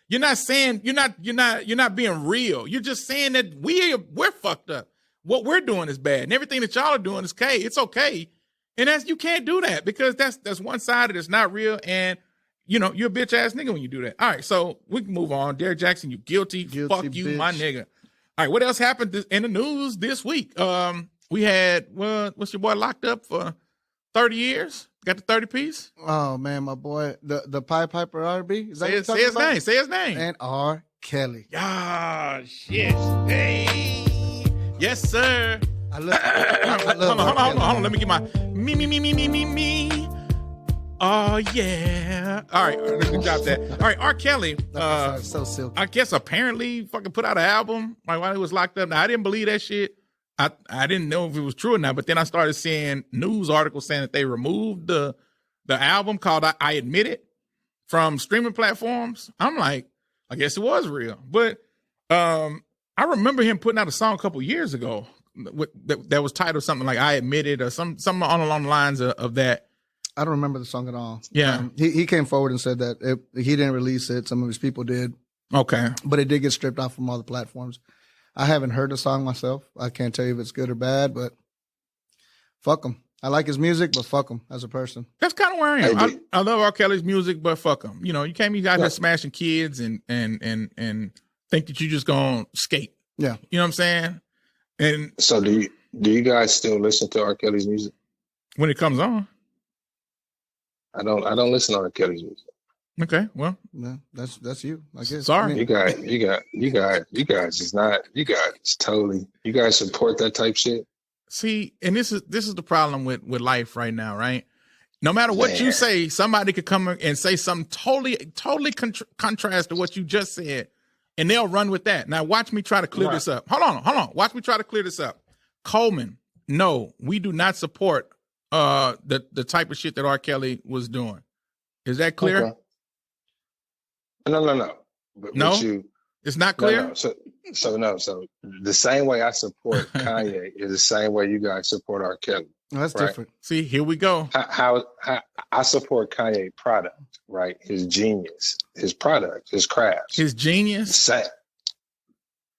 You're not saying you're not being real. You're just saying that we're fucked up. What we're doing is bad, and everything that y'all are doing is okay. It's okay. And you can't do that because that's one-sided. It's not real. And, you're a bitch ass nigga when you do that. All right, so we can move on. Derrick Jackson, you guilty. Fuck you, bitch. My nigga. All right, what else happened in the news this week? We had, what's your boy locked up for 30 years? Got the 30 piece? Oh, man, my boy. The Pied Piper R&B? Say his name. Say his name. And R. Kelly. Ah, shit. Hey. Yes, sir. I love Hold on. Let me get my me. Oh, yeah. All right. Let me drop that. All right. R. Kelly. So silky. I guess apparently fucking put out an album like while he was locked up. Now, I didn't believe that shit. I didn't know if it was true or not, but then I started seeing news articles saying that they removed the album called I Admit It from streaming platforms. I'm like, I guess it was real. But I remember him putting out a song a couple years ago that was titled something like I Admit It or something along the lines of that. I don't remember the song at all. Yeah. He came forward and said that he didn't release it. Some of his people did. Okay. But it did get stripped off from all the platforms. I haven't heard the song myself. I can't tell you if it's good or bad, but fuck him. I like his music, but fuck him as a person. That's kind of where I am. I love R. Kelly's music, but fuck him. You can't be out here smashing kids and think that you just gonna skate. Yeah. You know what I'm saying? And so do you guys still listen to R. Kelly's music? When it comes on. I don't listen to R. Kelly's music. Okay, well, yeah, that's you. I guess. Sorry, you guys support that type shit. See, and this is the problem with life right now, right? No matter what you say, somebody could come and say something totally contrast to what you just said, and they'll run with that. Now, watch me try to clear this up. Hold on. Watch me try to clear this up. Coleman, no, we do not support the type of shit that R. Kelly was doing. Is that clear? Okay. No. No, it's not clear. No. So the same way I support Kanye is the same way you guys support R. Kelly. Oh, that's different. See, here we go. How I support Kanye product, right? His genius, his product, his craft, his genius.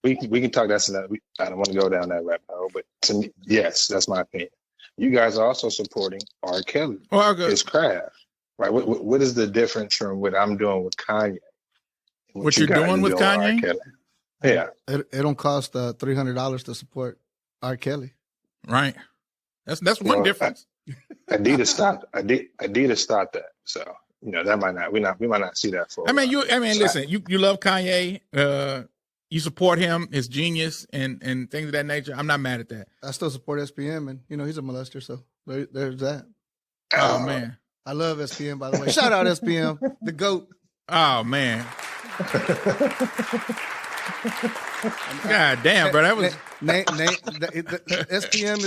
We can talk. I don't want to go down that rabbit hole, but to me, yes, that's my opinion. You guys are also supporting R. Kelly, his craft, right? What is the difference from what I'm doing with Kanye? What you're doing with Kanye? Yeah, it don't cost $300 to support R. Kelly, right? That's one difference. Adidas stopped that, so that might not we might not see that for. Listen, you love Kanye, you support him, his genius, and things of that nature. I'm not mad at that. I still support SPM, and he's a molester, so there's that. Oh man, I love SPM, by the way. Shout out SPM, the GOAT. Oh man. God damn, bro! That was SPM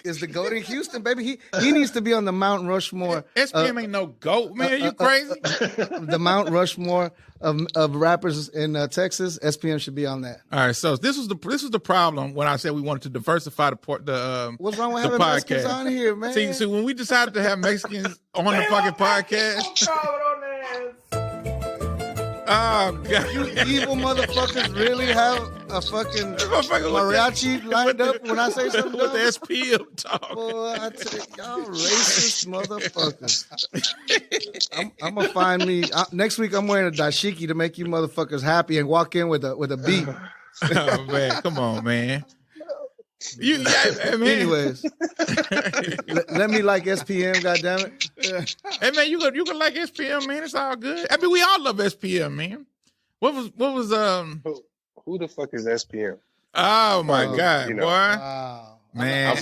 is the GOAT in Houston, baby. He needs to be on the Mount Rushmore. SPM ain't no GOAT, man. Are you crazy? The Mount Rushmore of rappers in Texas. SPM should be on that. All right, so this was the problem when I said we wanted to diversify the what's wrong with having Mexicans on here, man? See, when we decided to have Mexicans on the fucking podcast. Oh, God. You evil motherfuckers really have a fucking mariachi lined up when I say something? With the SPM talk. Boy, I tell you, y'all racist motherfuckers. I'm going to find me. Next week, I'm wearing a dashiki to make you motherfuckers happy and walk in with a beat. Oh, man. Come on, man. Anyways, let me like SPM, goddammit. Hey man, you can like SPM, man. It's all good. I mean, we all love SPM, man. What was who the fuck is SPM? Oh my God, boy. Wow. Man,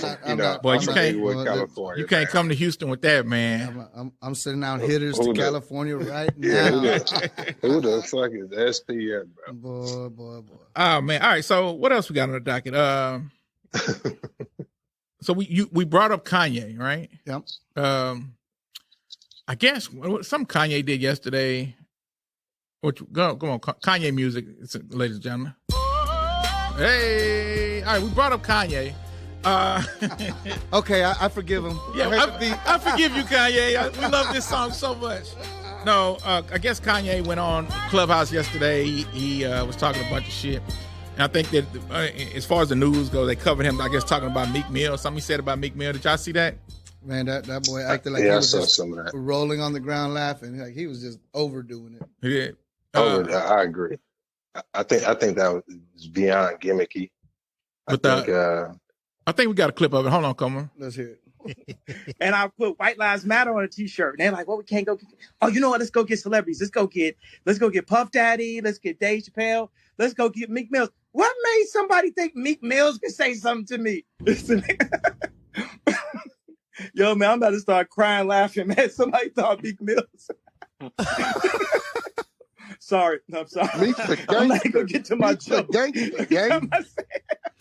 you can't come to Houston with that, man. I'm sending out hitters to California right now. Who the fuck is SPF, bro? Boy. Oh man! All right. So what else we got on the docket? So we brought up Kanye, right? Yep. I guess some Kanye did yesterday. Go on, Kanye music, ladies and gentlemen. Hey, all right, we brought up Kanye. Okay, I forgive him. Yeah, I forgive you, Kanye. We love this song so much. No, I guess Kanye went on Clubhouse yesterday. He was talking a bunch of shit. And I think that as far as the news goes, they covered him, I guess, talking about Meek Mill. Something he said about Meek Mill. Did y'all see that? Man, that boy acted like he was just rolling on the ground laughing. Like he was just overdoing it. He did. I agree. I think that was beyond gimmicky. I think we got a clip of it. Hold on, come on. Let's hear it. And I put White Lives Matter on a t-shirt. And they're like, well, we can't go. Oh, you know what? Let's go get celebrities. Let's go get Puff Daddy. Let's get Dave Chappelle. Let's go get Meek Mills. What made somebody think Meek Mills could say something to me? Yo, man, I'm about to start crying, laughing, man. Somebody thought Meek Mills. Sorry. I'm sorry. I'm not going to get to my joke. Meek is a gangster.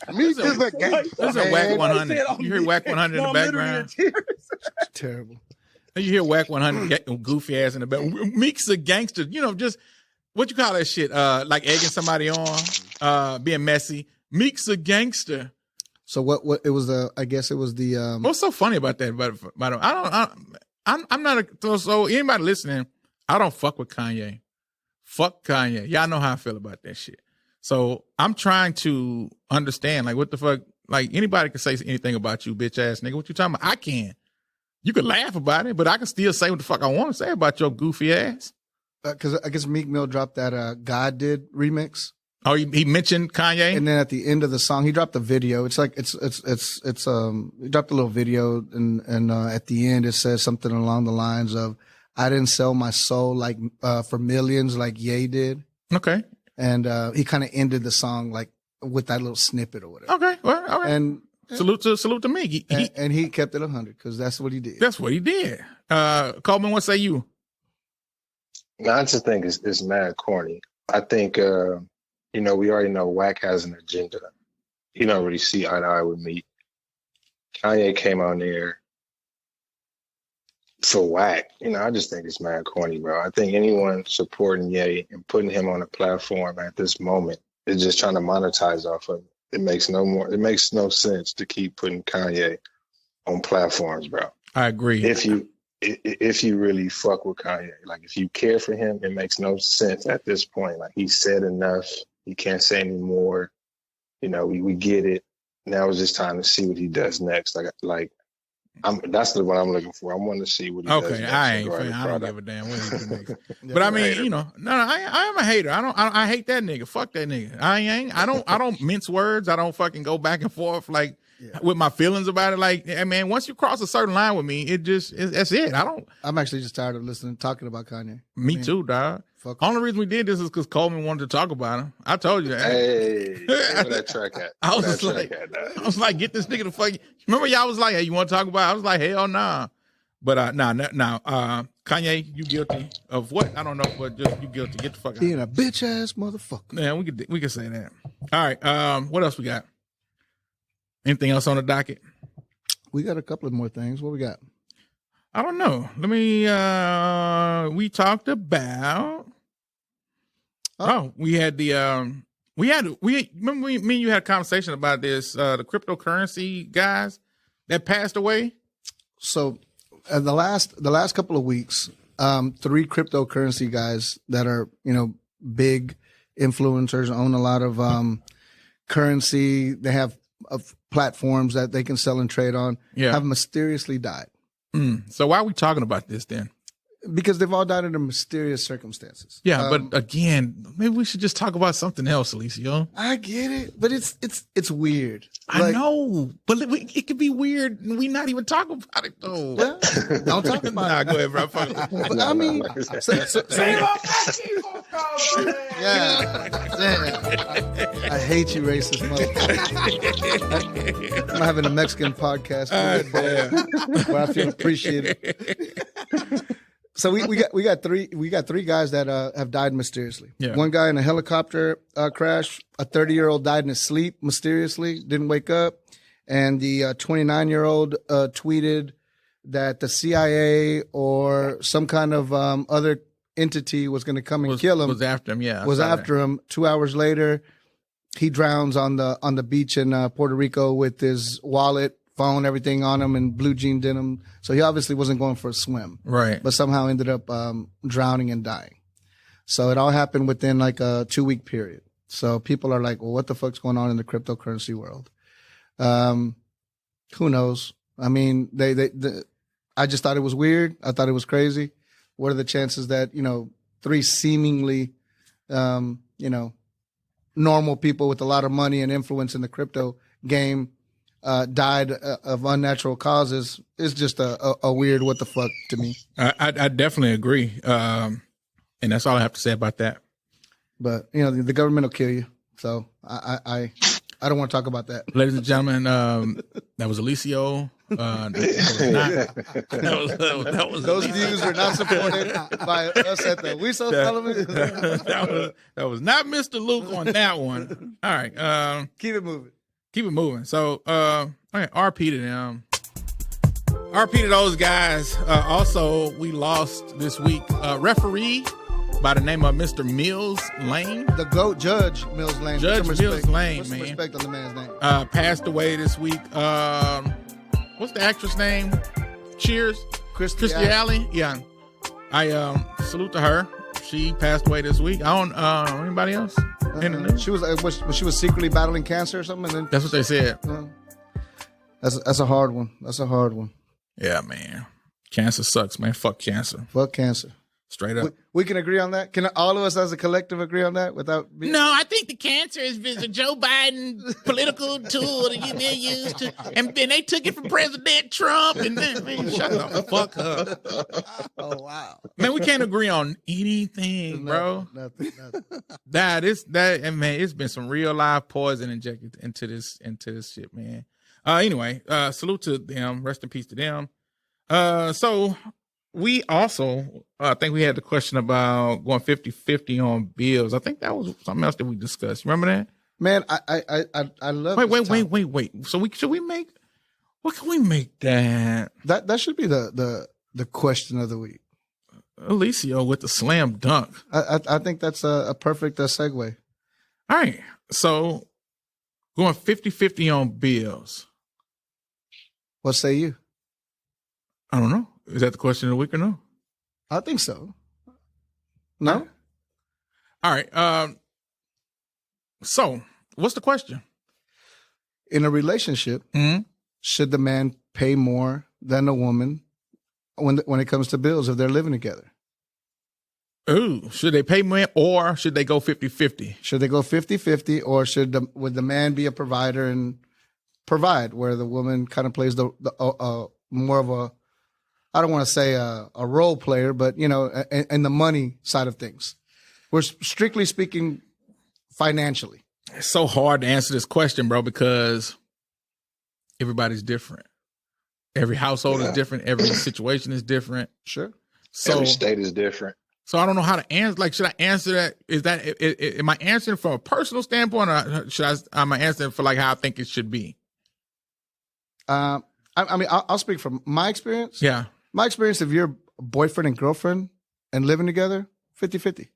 This is a Whack 100. You hear Whack 100 in the background? It's terrible. You hear Whack 100 goofy ass in the background. Meek's a gangster. You know, just, what you call that shit? Like egging somebody on, being messy. Meek's a gangster. So what it was I guess it was the what's so funny about that? I'm not so anybody listening, I don't fuck with Kanye. Fuck Kanye. Y'all know how I feel about that shit. So I'm trying to understand, like, what the fuck, like, anybody can say anything about you, bitch ass nigga. What you talking about? I can. You can laugh about it, but I can still say what the fuck I want to say about your goofy ass. Because I guess Meek Mill dropped that God Did remix. Oh, he mentioned Kanye, and then at the end of the song, he dropped a video. It's like he dropped a little video, and at the end it says something along the lines of, "I didn't sell my soul like for millions like Ye did." Okay, and he kind of ended the song like with that little snippet or whatever. Okay, well, all right. And salute to Meek. And he kept it 100 because that's what he did. That's what he did. Coleman, what say you? No, I just think it's mad corny. I think. We already know Wack has an agenda. He don't really see eye to eye with me. Kanye came on there for Wack. I just think it's mad corny, bro. I think anyone supporting Ye and putting him on a platform at this moment is just trying to monetize off of it. It makes no sense to keep putting Kanye on platforms, bro. I agree. If you really fuck with Kanye, like if you care for him, it makes no sense at this point. Like he said enough. He can't say anymore. We get it. Now it's just time to see what he does next. That's the one I'm looking for. I want to see what he does next. Okay, I don't give a damn what he do next. But I mean, I am a hater. I hate that nigga. Fuck that nigga. I don't mince words. I don't fucking go back and forth with my feelings about it. Like, man, once you cross a certain line with me, that's it. I'm actually just tired of talking about Kanye. Me too, dog. Only reason we did this is because Coleman wanted to talk about him. I told you that. Hey, where that track at? I was like, get this nigga the fuck. Remember, y'all was like, hey, you want to talk about it? I was like, hell nah. But Kanye, you guilty of what? I don't know, but just you guilty. Get the fuck out. Being a bitch ass motherfucker. Yeah, we could say that. All right. What else we got? Anything else on the docket? We got a couple of more things. What we got? I don't know. Let me. We talked about. We had the. Remember me and you had a conversation about this. The cryptocurrency guys that passed away. So, the last couple of weeks, 3 cryptocurrency guys that are big influencers, own a lot of currency. They have platforms that they can sell and trade on. Yeah. Have mysteriously died. So why are we talking about this then? Because they've all died under mysterious circumstances. Yeah, but again, maybe we should just talk about something else, Alicia. I get it, but it's weird. I know, but it could be weird, and we not even talk about it though. Yeah, don't talk about it. Go ahead, bro. But I mean, Yeah. Damn. I hate you, racist motherfucker. I'm having a Mexican podcast. Where I feel appreciated. So we got three guys that have died mysteriously. Yeah. One guy in a helicopter crash. A 30-year-old died in his sleep mysteriously, didn't wake up, and the 29-year-old tweeted that the CIA or some kind of other entity was going to come and kill him. Was after him, yeah. Was after him. 2 hours later, he drowns on the beach in Puerto Rico with his wallet, phone, everything on him, and blue jean denim. So he obviously wasn't going for a swim. Right. But somehow ended up drowning and dying. So it all happened within like a 2-week period. So people are like, well, what the fuck's going on in the cryptocurrency world? Who knows? I mean, I just thought it was weird. I thought it was crazy. What are the chances that, three seemingly, normal people with a lot of money and influence in the crypto game died of unnatural causes is just a weird what the fuck to me. I definitely agree. And that's all I have to say about that. But, the government will kill you. So I don't want to talk about that. Ladies and gentlemen, that was Alicio. That was those views are not supported by us at the We So Solomon. that was not Mr. Luke on that one. All right. Keep it moving. So, okay, RP to them. RP to those guys. Also, we lost this week referee by the name of Mr. Mills Lane. The GOAT Judge Mills Lane. Judge Mills Lane, Put some respect on the man's name. Passed away this week. What's the actress name? Cheers. Christy Alley. Yeah. I salute to her. She passed away this week. I don't know anybody else. She was secretly battling cancer or something. And then, that's what they said. That's a hard one. That's a hard one. Yeah, man. Cancer sucks, man. Fuck cancer. Fuck cancer. Straight up. We can agree on that? Can all of us as a collective agree on that without being... No, I think the cancer is a Joe Biden political tool that they used to, and then they took it from President Trump, and then, man, shut the fuck up. Oh, wow. Man, we can't agree on anything, bro. Nothing. And man, it's been some real live poison injected into this shit, man. Anyway, salute to them. Rest in peace to them. So we also, I think we had the question about going 50-50 on bills. I think that was something else that we discussed. Remember that? Man, I love. Wait. So what can we make that? That should be the question of the week. Alicio with the slam dunk. I think that's a perfect segue. All right. So going 50-50 on bills. What say you? I don't know. Is that the question of the week or no? I think so. No? All right. So what's the question? In a relationship, should the man pay more than the woman when it comes to bills if they're living together? Ooh, should they pay more or should they go 50-50? Should they go 50-50 or would the man be a provider and provide where the woman kind of plays the more of a, I don't want to say a role player, but, in the money side of things. We're strictly speaking financially. It's so hard to answer this question, bro, because everybody's different. Every household is different. Every situation is different. Sure. So every state is different. So I don't know how to answer. Like, should I answer that? Am I answering from a personal standpoint, or am I answering for like how I think it should be? I mean, I'll speak from my experience. Yeah. My experience, if you're boyfriend and girlfriend and living together, 50-50.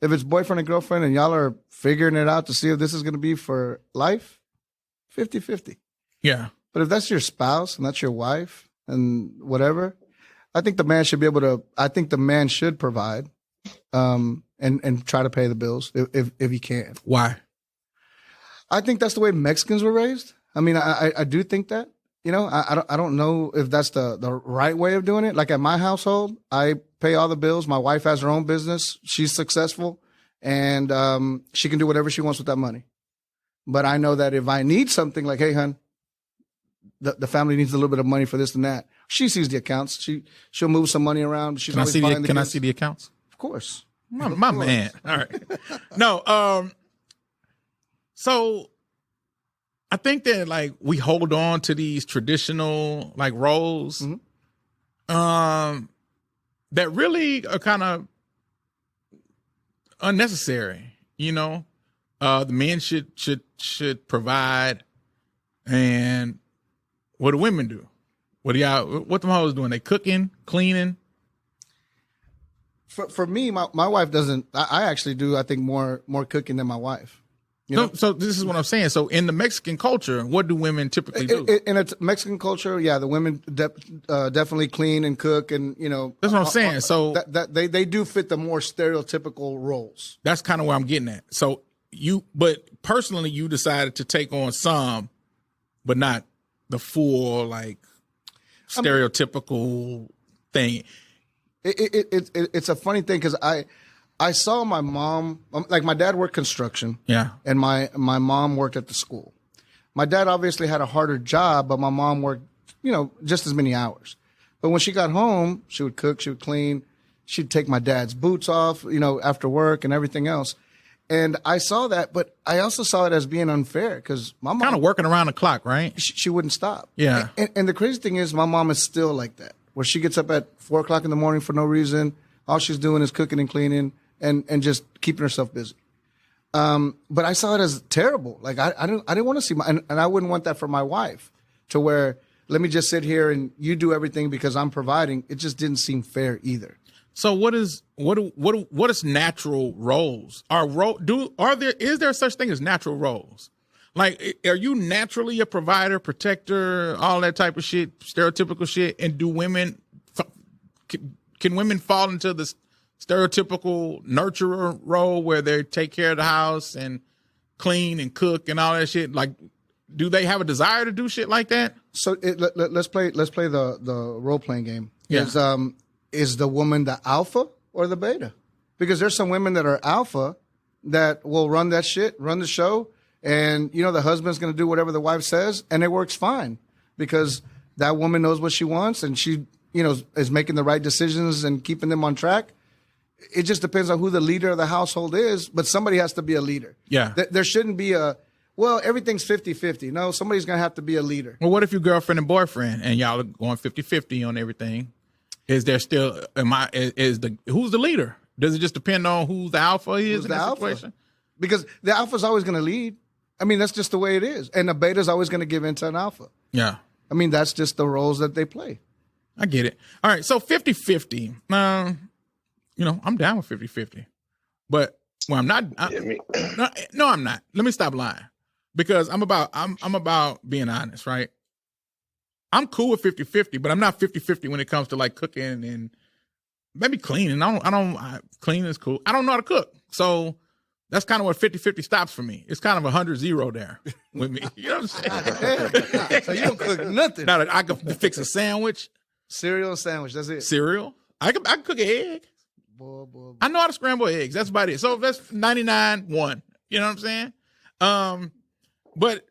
If it's boyfriend and girlfriend and y'all are figuring it out to see if this is going to be for life, 50-50. Yeah. But if that's your spouse and that's your wife and whatever, I think the man should be able to, I think the man should provide and try to pay the bills if he can. Why? I think that's the way Mexicans were raised. I mean, I do think that. I don't know if that's the right way of doing it. Like at my household, I pay all the bills. My wife has her own business. She's successful and she can do whatever she wants with that money. But I know that if I need something like, hey, hun, the family needs a little bit of money for this and that. She sees the accounts. She'll move some money around. She's Can I see the accounts? Of course. My man. All right. No, so I think that like we hold on to these traditional like roles that really are kind of unnecessary, you know. The men should provide, and what do women do? What the hoes doing? They cooking, cleaning? For me, my wife doesn't. I actually do. I think more cooking than my wife. You know? So this is what I'm saying. So in the Mexican culture, what do women typically do? In a Mexican culture, yeah, the women definitely clean and cook, and you know. That's what I'm saying. So that they do fit the more stereotypical roles. That's kind of where I'm getting at. So but personally, you decided to take on some, but not the full like stereotypical thing. It's a funny thing because I saw my mom, like my dad worked construction. Yeah. And my mom worked at the school. My dad obviously had a harder job, but my mom worked, you know, just as many hours. But when she got home, she would cook, she would clean, she'd take my dad's boots off, you know, after work and everything else. And I saw that, but I also saw it as being unfair because my mom kind of working around the clock, right? She wouldn't stop. Yeah. And the crazy thing is my mom is still like that, where she gets up at 4 o'clock in the morning for no reason. All she's doing is cooking and cleaning and just keeping herself busy. But I saw it as terrible. Like I didn't want to see and I wouldn't want that for my wife, to where let me just sit here and you do everything because I'm providing. It just didn't seem fair either. So what is natural roles? Is there such thing as natural roles? Like, are you naturally a provider, protector, all that type of shit, stereotypical shit? And do women, can women fall into the stereotypical nurturer role where they take care of the house and clean and cook and all that shit? Like, do they have a desire to do shit like that? So let's play the role playing game. Yeah. Is the woman the alpha or the beta? Because there's some women that are alpha that will run that shit, run the show. And, you know, the husband's going to do whatever the wife says, and it works fine because that woman knows what she wants and she, you know, is making the right decisions and keeping them on track. It just depends on who the leader of the household is, but somebody has to be a leader. Yeah. There shouldn't be everything's 50-50. No, somebody's going to have to be a leader. Well, what if you're girlfriend and boyfriend and y'all are going 50-50 on everything? Is there still, who's the leader? Does it just depend on who the alpha is in that situation? Because the alpha's always going to lead. I mean, that's just the way it is. And the beta's always going to give in to an alpha. Yeah. I mean, that's just the roles that they play. I get it. All right. So 50-50. You know, I'm down with 50-50. But I'm not. No, I'm not. Let me stop lying. Because I'm about being honest, right? I'm cool with 50-50, but I'm not 50-50 when it comes to like cooking and maybe cleaning. Cleaning is cool. I don't know how to cook. So that's kind of where 50-50 stops for me. It's kind of 100-0 there with me. You know what I'm saying? So you don't cook nothing. Now that I can fix a sandwich. Cereal sandwich, that's it. Cereal. I can cook an egg. Boy. I know how to scramble eggs. That's about it. So that's 99-1. You know what I'm saying? But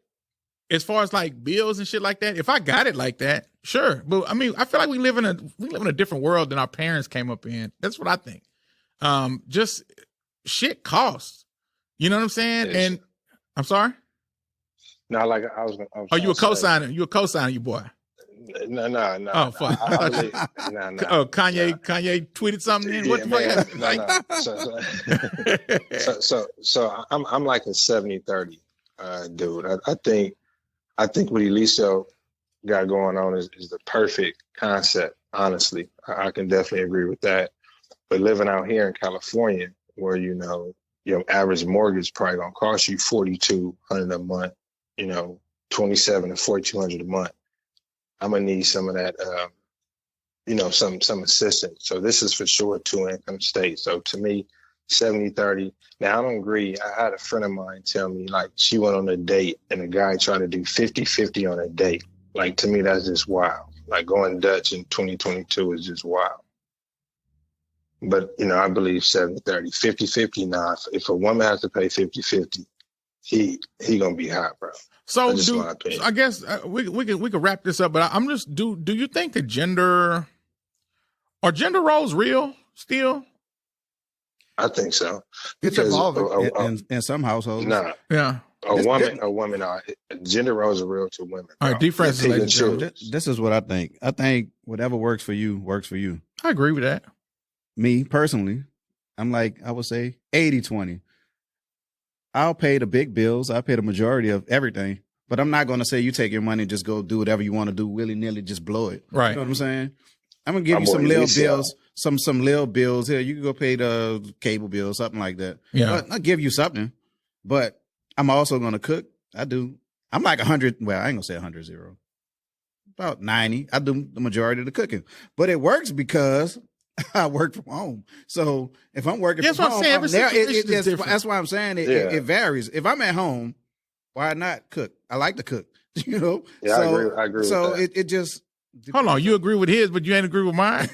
as far as like bills and shit like that, if I got it like that, sure. But I mean, I feel like we live in a different world than our parents came up in. That's what I think. Just shit costs. You know what I'm saying? Yes. And I'm sorry? No, like I was you a co-signer? You a co-signer, you boy? No. Oh, fuck. No. Oh, Kanye tweeted something in? Yeah, What the fuck? No. So I'm like a 70-30 dude. I think what Eliseo got going on is the perfect concept. Honestly, I can definitely agree with that. But living out here in California, where you know your average mortgage probably gonna cost you $4,200 a month, you know, $2,700 to $4,200 a month. I'm gonna need some of that, you know, some assistance. So this is for sure 2-income state. So to me, 70-30. Now I don't agree. I had a friend of mine tell me like she went on a date and a guy tried to do 50-50 on a date. Like to me, that's just wild. Like going Dutch in 2022 is just wild. But, you know, I believe 70-30, 50-50. Nah, if a woman has to pay 50-50, he gonna be hot, bro. So I guess we could wrap this up, but I'm just, do you think that gender roles real still? I think so. It's evolving in some households. Nah. Yeah. A woman, gender roles are real to women. All right, D. Francis. This is what I think. I think whatever works for you works for you. I agree with that. Me personally, I'm like, I would say 80-20. I'll pay the big bills. I'll pay the majority of everything. But I'm not going to say you take your money and just go do whatever you want to do willy-nilly, just blow it. Right. You know what I'm saying? I'm going to give you some little bills, some little bills here. You can go pay the cable bill, something like that. Yeah. But I'll give you something. But I'm also going to cook. I do. I'm like 100. Well, I ain't going to say 100, 0. About 90. I do the majority of the cooking. But it works because I work from home. So if I'm working from home, that's why I'm saying it varies. If I'm at home, why not cook? I like to cook, you know? Yeah, so, I agree so with that. it just... Hold on, you agree with his, but you ain't agree with mine?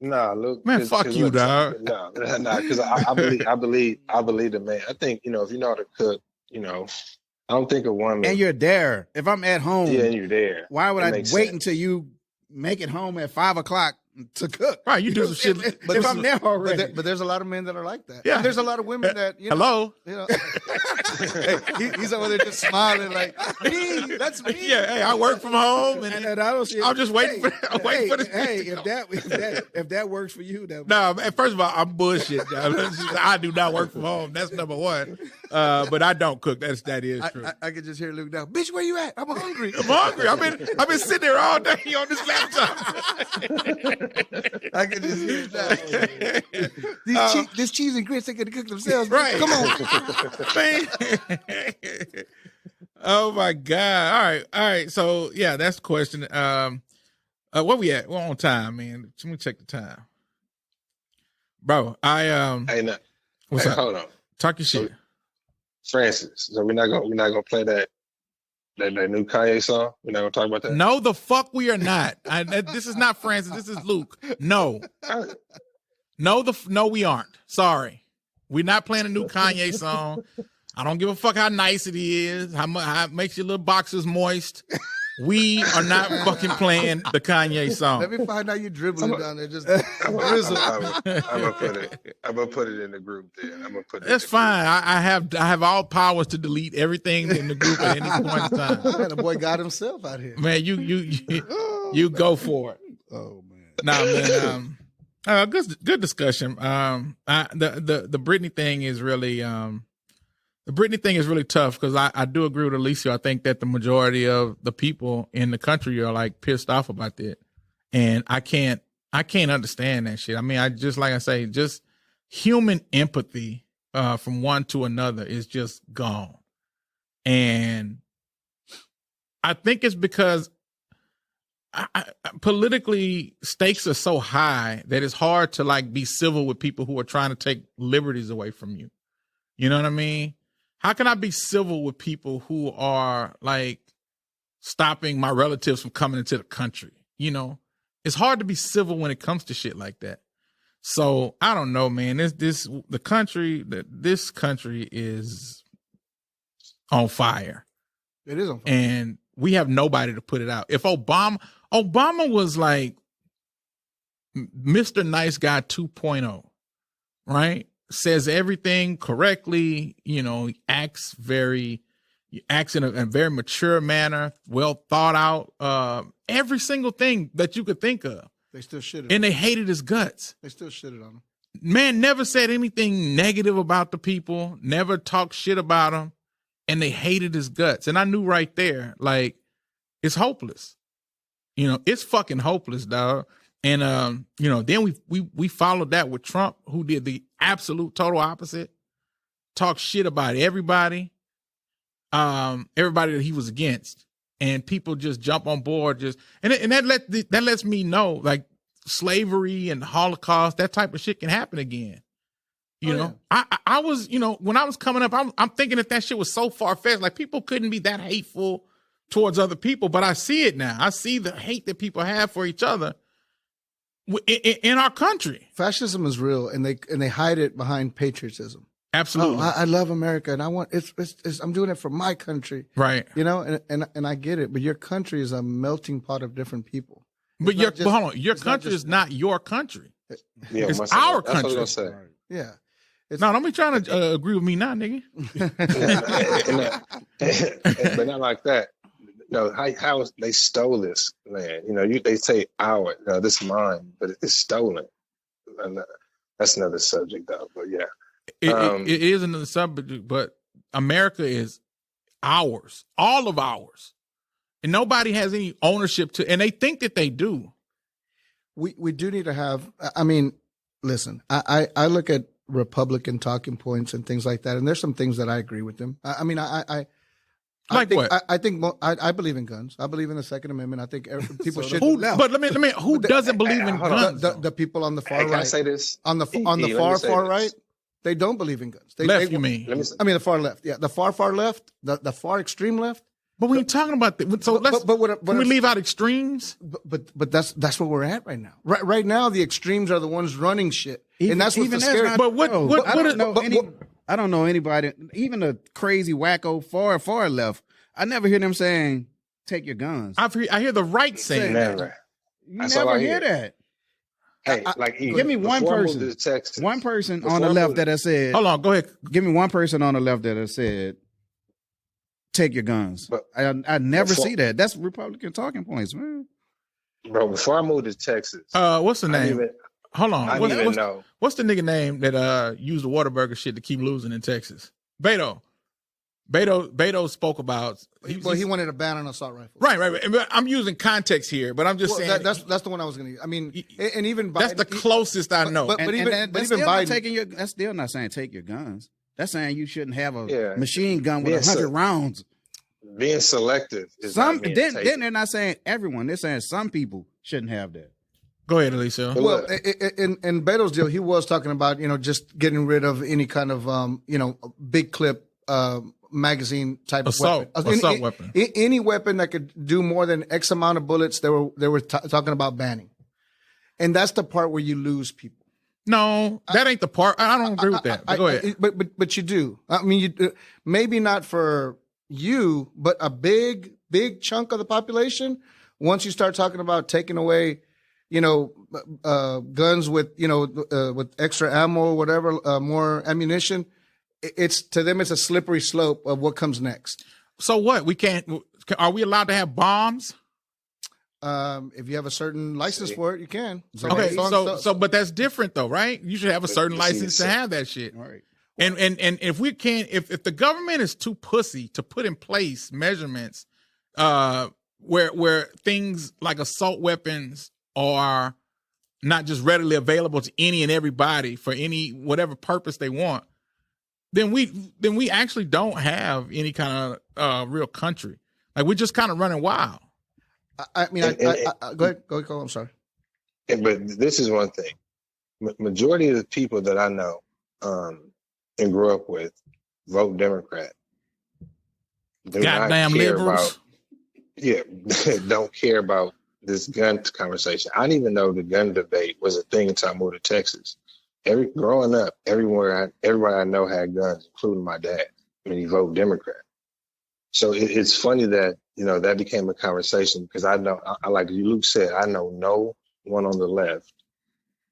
Nah, look. Man, fuck you, dog. No, because I believe the man. I think, if you know how to cook, I don't think a woman... And you're there. If I'm at home... Yeah, and you're there. Why would I wait until you make it home at 5 o'clock to cook? Right, you do some shit. If I'm there already. But there's a lot of men that are like that. Yeah. And there's a lot of women that, Hello? Hey, he's over there just smiling like, me, that's me. Yeah, hey, I work from home and I'm just waiting for this. Hey, if that works for you, that no, first of all, I'm bullshit. I do not work from home. That's number one. But I don't cook. That is true. I can just hear Luke now. Bitch, where you at? I'm hungry. I've been sitting there all day on this laptop. I can just hear it now. This cheese and grits, they got to cook themselves. Right. Come on. Man. Oh my God. All right. So yeah, that's the question. Where we at? We're on time, man. Let me check the time. Bro, what's up? Hold on. Talk your shit. Francis. So we're not gonna play that new Kanye song? We're not gonna talk about that? No, the fuck we are not. This is not Francis. This is Luke. No. No, we aren't. Sorry. We're not playing a new Kanye song. I don't give a fuck how nice it is, how it makes your little boxers moist. We are not fucking playing the Kanye song. Let me find out you dribbling down there. Just drizzle. I'm gonna put it in the group there. I'm gonna put it. That's fine. I have all powers to delete everything in the group at any point in time. Man, the boy got himself out here. Man, you go for it. Oh man. Nah, man. Good discussion. The Brittney thing is really the Brittney thing is really tough because I do agree with Alicia. I think that the majority of the people in the country are like pissed off about that, and I can't understand that shit. I mean, just human empathy from one to another is just gone, and I think it's because politically stakes are so high that it's hard to like be civil with people who are trying to take liberties away from you. You know what I mean? How can I be civil with people who are like stopping my relatives from coming into the country? You know, it's hard to be civil when it comes to shit like that. So I don't know, man. This country is on fire. It is on fire. And we have nobody to put it out. If Obama was like Mr. Nice Guy 2.0, right? Says everything correctly, acts in a very mature manner, well thought out, every single thing that you could think of. They still shitted and they hated his guts. They still shitted on him. Man never said anything negative about the people, never talked shit about him, and they hated his guts. And I knew right there, like, it's hopeless. It's fucking hopeless, dog. And then we followed that with Trump, who did the absolute total opposite. Talk shit about everybody that he was against, and people just jump on board. And that lets me know, like, slavery and the Holocaust, that type of shit can happen again. I was, when I was coming up, I'm thinking that shit was so far fetched. Like, people couldn't be that hateful towards other people, but I see it now. I see the hate that people have for each other in our country. Fascism is real, and they hide it behind patriotism. Absolutely. I love America, and I want I'm doing it for my country, right? And I get it, but your country is a melting pot of different people. But hold on, your country is not your country. Yeah, it's our country. That's what I was gonna say. Yeah. don't be trying to agree with me now, nigga. But not like that. No, how they stole this land? They say our, this is mine, but it's stolen. And that's another subject, though. But yeah, it is another subject. But America is ours, all of ours, and nobody has any ownership to. And they think that they do. We do need to have. I mean, listen, I look at Republican talking points and things like that, and there's some things that I agree with them. I mean, I believe in guns. I believe in the Second Amendment. I think people should. But let me. Who doesn't believe in guns? The people on the far right. Can I say this? On the far right, they don't believe in guns. You mean? I mean the far left. Yeah, the far left, the far extreme left. But we ain't talking about that. So can we leave out extremes? But that's where we're at right now. Right now, the extremes are the ones running shit, and that's what's scary. I don't know anybody, even a crazy wacko far left. I never hear them saying, "Take your guns." I hear the right saying that. Never. You never hear that. Hey, give me one person. One person on the left that has said. Hold on, go ahead. Give me one person on the left that has said, "Take your guns." But I never see that. That's Republican talking points, man. Bro, before I moved to Texas, what's the name? Hold on. What's the nigga name that used the Whataburger shit to keep losing in Texas? Beto spoke about. He wanted a ban on assault rifles. Right. I'm using context here, but I'm just saying that's the one I was going to use. I mean, and even Biden, that's the closest I know. But even Biden, that's still not saying take your guns. That's saying you shouldn't have a machine gun with 100 rounds. Being selective is then they're not saying everyone. They're saying some people shouldn't have that. Go ahead, Alicia. Well, in Beto's deal, he was talking about just getting rid of any kind of big clip magazine type assault weapon. Any weapon that could do more than X amount of bullets. They were talking about banning, and that's the part where you lose people. No, that ain't the part. I don't agree with that. Go ahead. But you do. I mean, you maybe not for you, but a big chunk of the population. Once you start talking about taking away, guns with with extra ammo or whatever, more ammunition, it's to them it's a slippery slope of what comes next. So what? Are we allowed to have bombs? If you have a certain license for it, you can. But that's different though, right? You should have a certain license to have that shit. Right. And if we can't, if the government is too pussy to put in place measurements, where things like assault weapons are not just readily available to any and everybody for any whatever purpose they want, then we actually don't have any kind of real country. Like we're just kind of running wild. I mean, go ahead, Cole. I'm sorry. But this is one thing. Majority of the people that I know and grew up with vote Democrat. Goddamn liberals. Don't care about this gun conversation. I didn't even know the gun debate was a thing until I moved to Texas. Growing up, everybody I know had guns, including my dad. I mean, he voted Democrat. So it's funny that, that became a conversation because I know, like Luke said, I know no one on the left,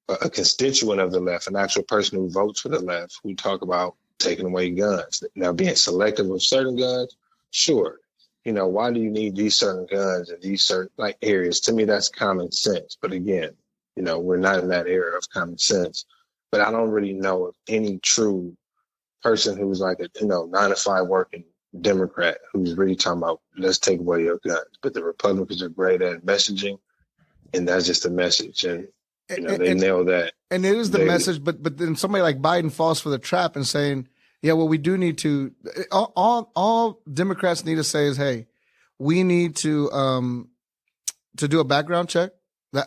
a constituent of the left, an actual person who votes for the left, who talk about taking away guns. Now, being selective of certain guns, sure. Why do you need these certain guns in these certain areas? To me, that's common sense. But again, we're not in that era of common sense. But I don't really know of any true person who's like a 9-to-5 working Democrat who's really talking about let's take away your guns. But the Republicans are great at messaging, and that's just a message. And they nail that. And it is the message, but then somebody like Biden falls for the trap and saying, yeah, well, we do need to. All Democrats need to say is, hey, we need to do a background check.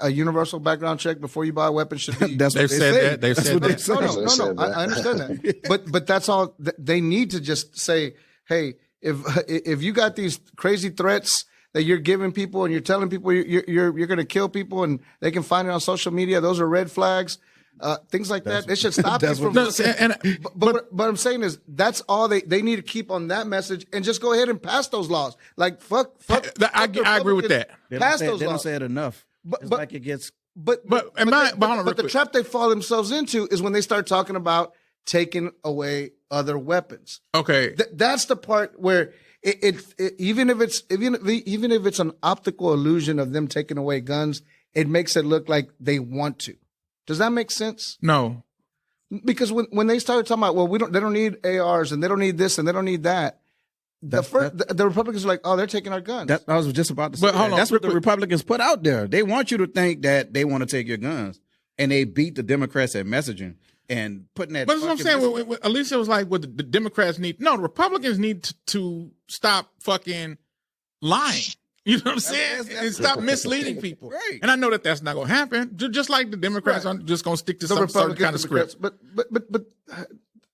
A universal background check before you buy a weapon should be. They've said that. They've said that. No. I understand that. But that's all. They need to just say, hey, if you got these crazy threats that you're giving people and you're telling people you're going to kill people and they can find it on social media, those are red flags. Things like that. They should stop you from. But I'm saying is that's all they need to keep on that message and just go ahead and pass those laws. Like fuck I agree with that. Pass those laws. They don't say it enough. But it gets. But the trap they fall themselves into is when they start talking about taking away other weapons. Okay. That's the part where even if it's an optical illusion of them taking away guns, it makes it look like they want to. Does that make sense? No. Because when they started talking about, well, they don't need ARs and they don't need this and they don't need that. The Republicans are like, oh, they're taking our guns. I was just about to say. That's what the Republicans put out there. They want you to think that they want to take your guns, and they beat the Democrats at messaging and putting that. But that's what I'm saying. Alicia was like, "What the Democrats need? No, the Republicans need to stop fucking lying." You know what I'm saying? And stop misleading people. Right. And I know that that's not going to happen. Just like the Democrats are just going to stick to some certain kind of script. But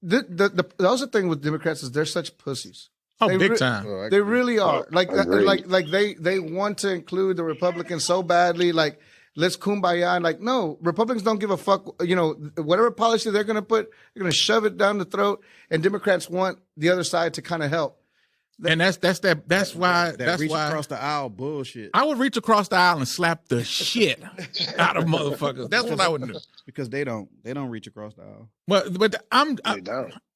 the other thing with Democrats is they're such pussies. Oh, big time. They really are. Like they want to include the Republicans so badly. Like, let's kumbaya. And like, no, Republicans don't give a fuck. You know, whatever policy they're going to put, they're going to shove it down the throat. And Democrats want the other side to kind of help. And that's why across the aisle bullshit. I would reach across the aisle and slap the shit out of motherfuckers. That's what I would do. Because they don't reach across the aisle.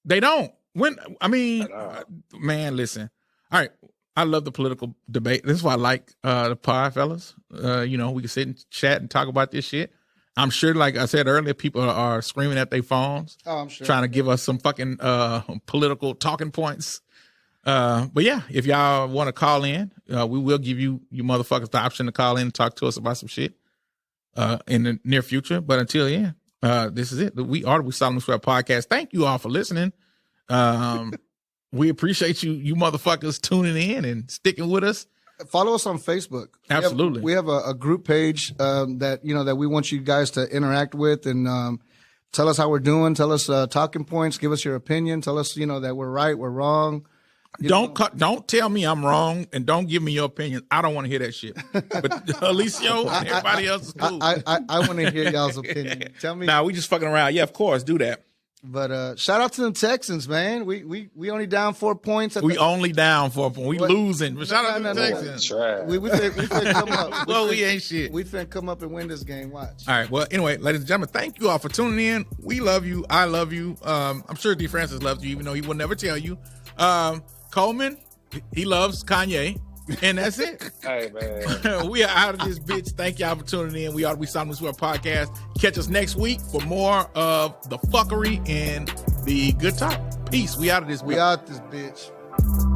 They don't. Man, listen. All right, I love the political debate. This is why I like the pod, fellas. We can sit and chat and talk about this shit. I'm sure, like I said earlier, people are screaming at their phones. Oh, I'm sure. Trying to give us some fucking political talking points. But yeah, if y'all want to call in, we will give you motherfuckers the option to call in and talk to us about some shit in the near future. But until then, this is it. We solemnly swear podcast. Thank you all for listening. We appreciate you motherfuckers tuning in and sticking with us. Follow us on Facebook. Absolutely. We have a group page that we want you guys to interact with and tell us how we're doing. Tell us talking points. Give us your opinion. Tell us that we're right, we're wrong. Don't tell me I'm wrong and don't give me your opinion. I don't want to hear that shit. But Alicio and everybody else is cool. I want to hear y'all's opinion. Tell me. Nah, we just fucking around. Yeah, of course, do that. But shout out to them Texans, man. We only down 4 points. Only down 4 points. We losing. But shout out to the Texans. We finna come up. Well, we ain't shit. We finna come up and win this game. Watch. All right. Well, anyway, ladies and gentlemen, thank you all for tuning in. We love you. I love you. I'm sure D. Francis loves you, even though he will never tell you. Coleman, he loves Kanye. And that's it. Hey, man. We are out of this bitch. Thank y'all for tuning in. We solemnly swear podcast. Catch us next week for more of the fuckery and the good talk. Peace. We out of this bitch. We out this bitch.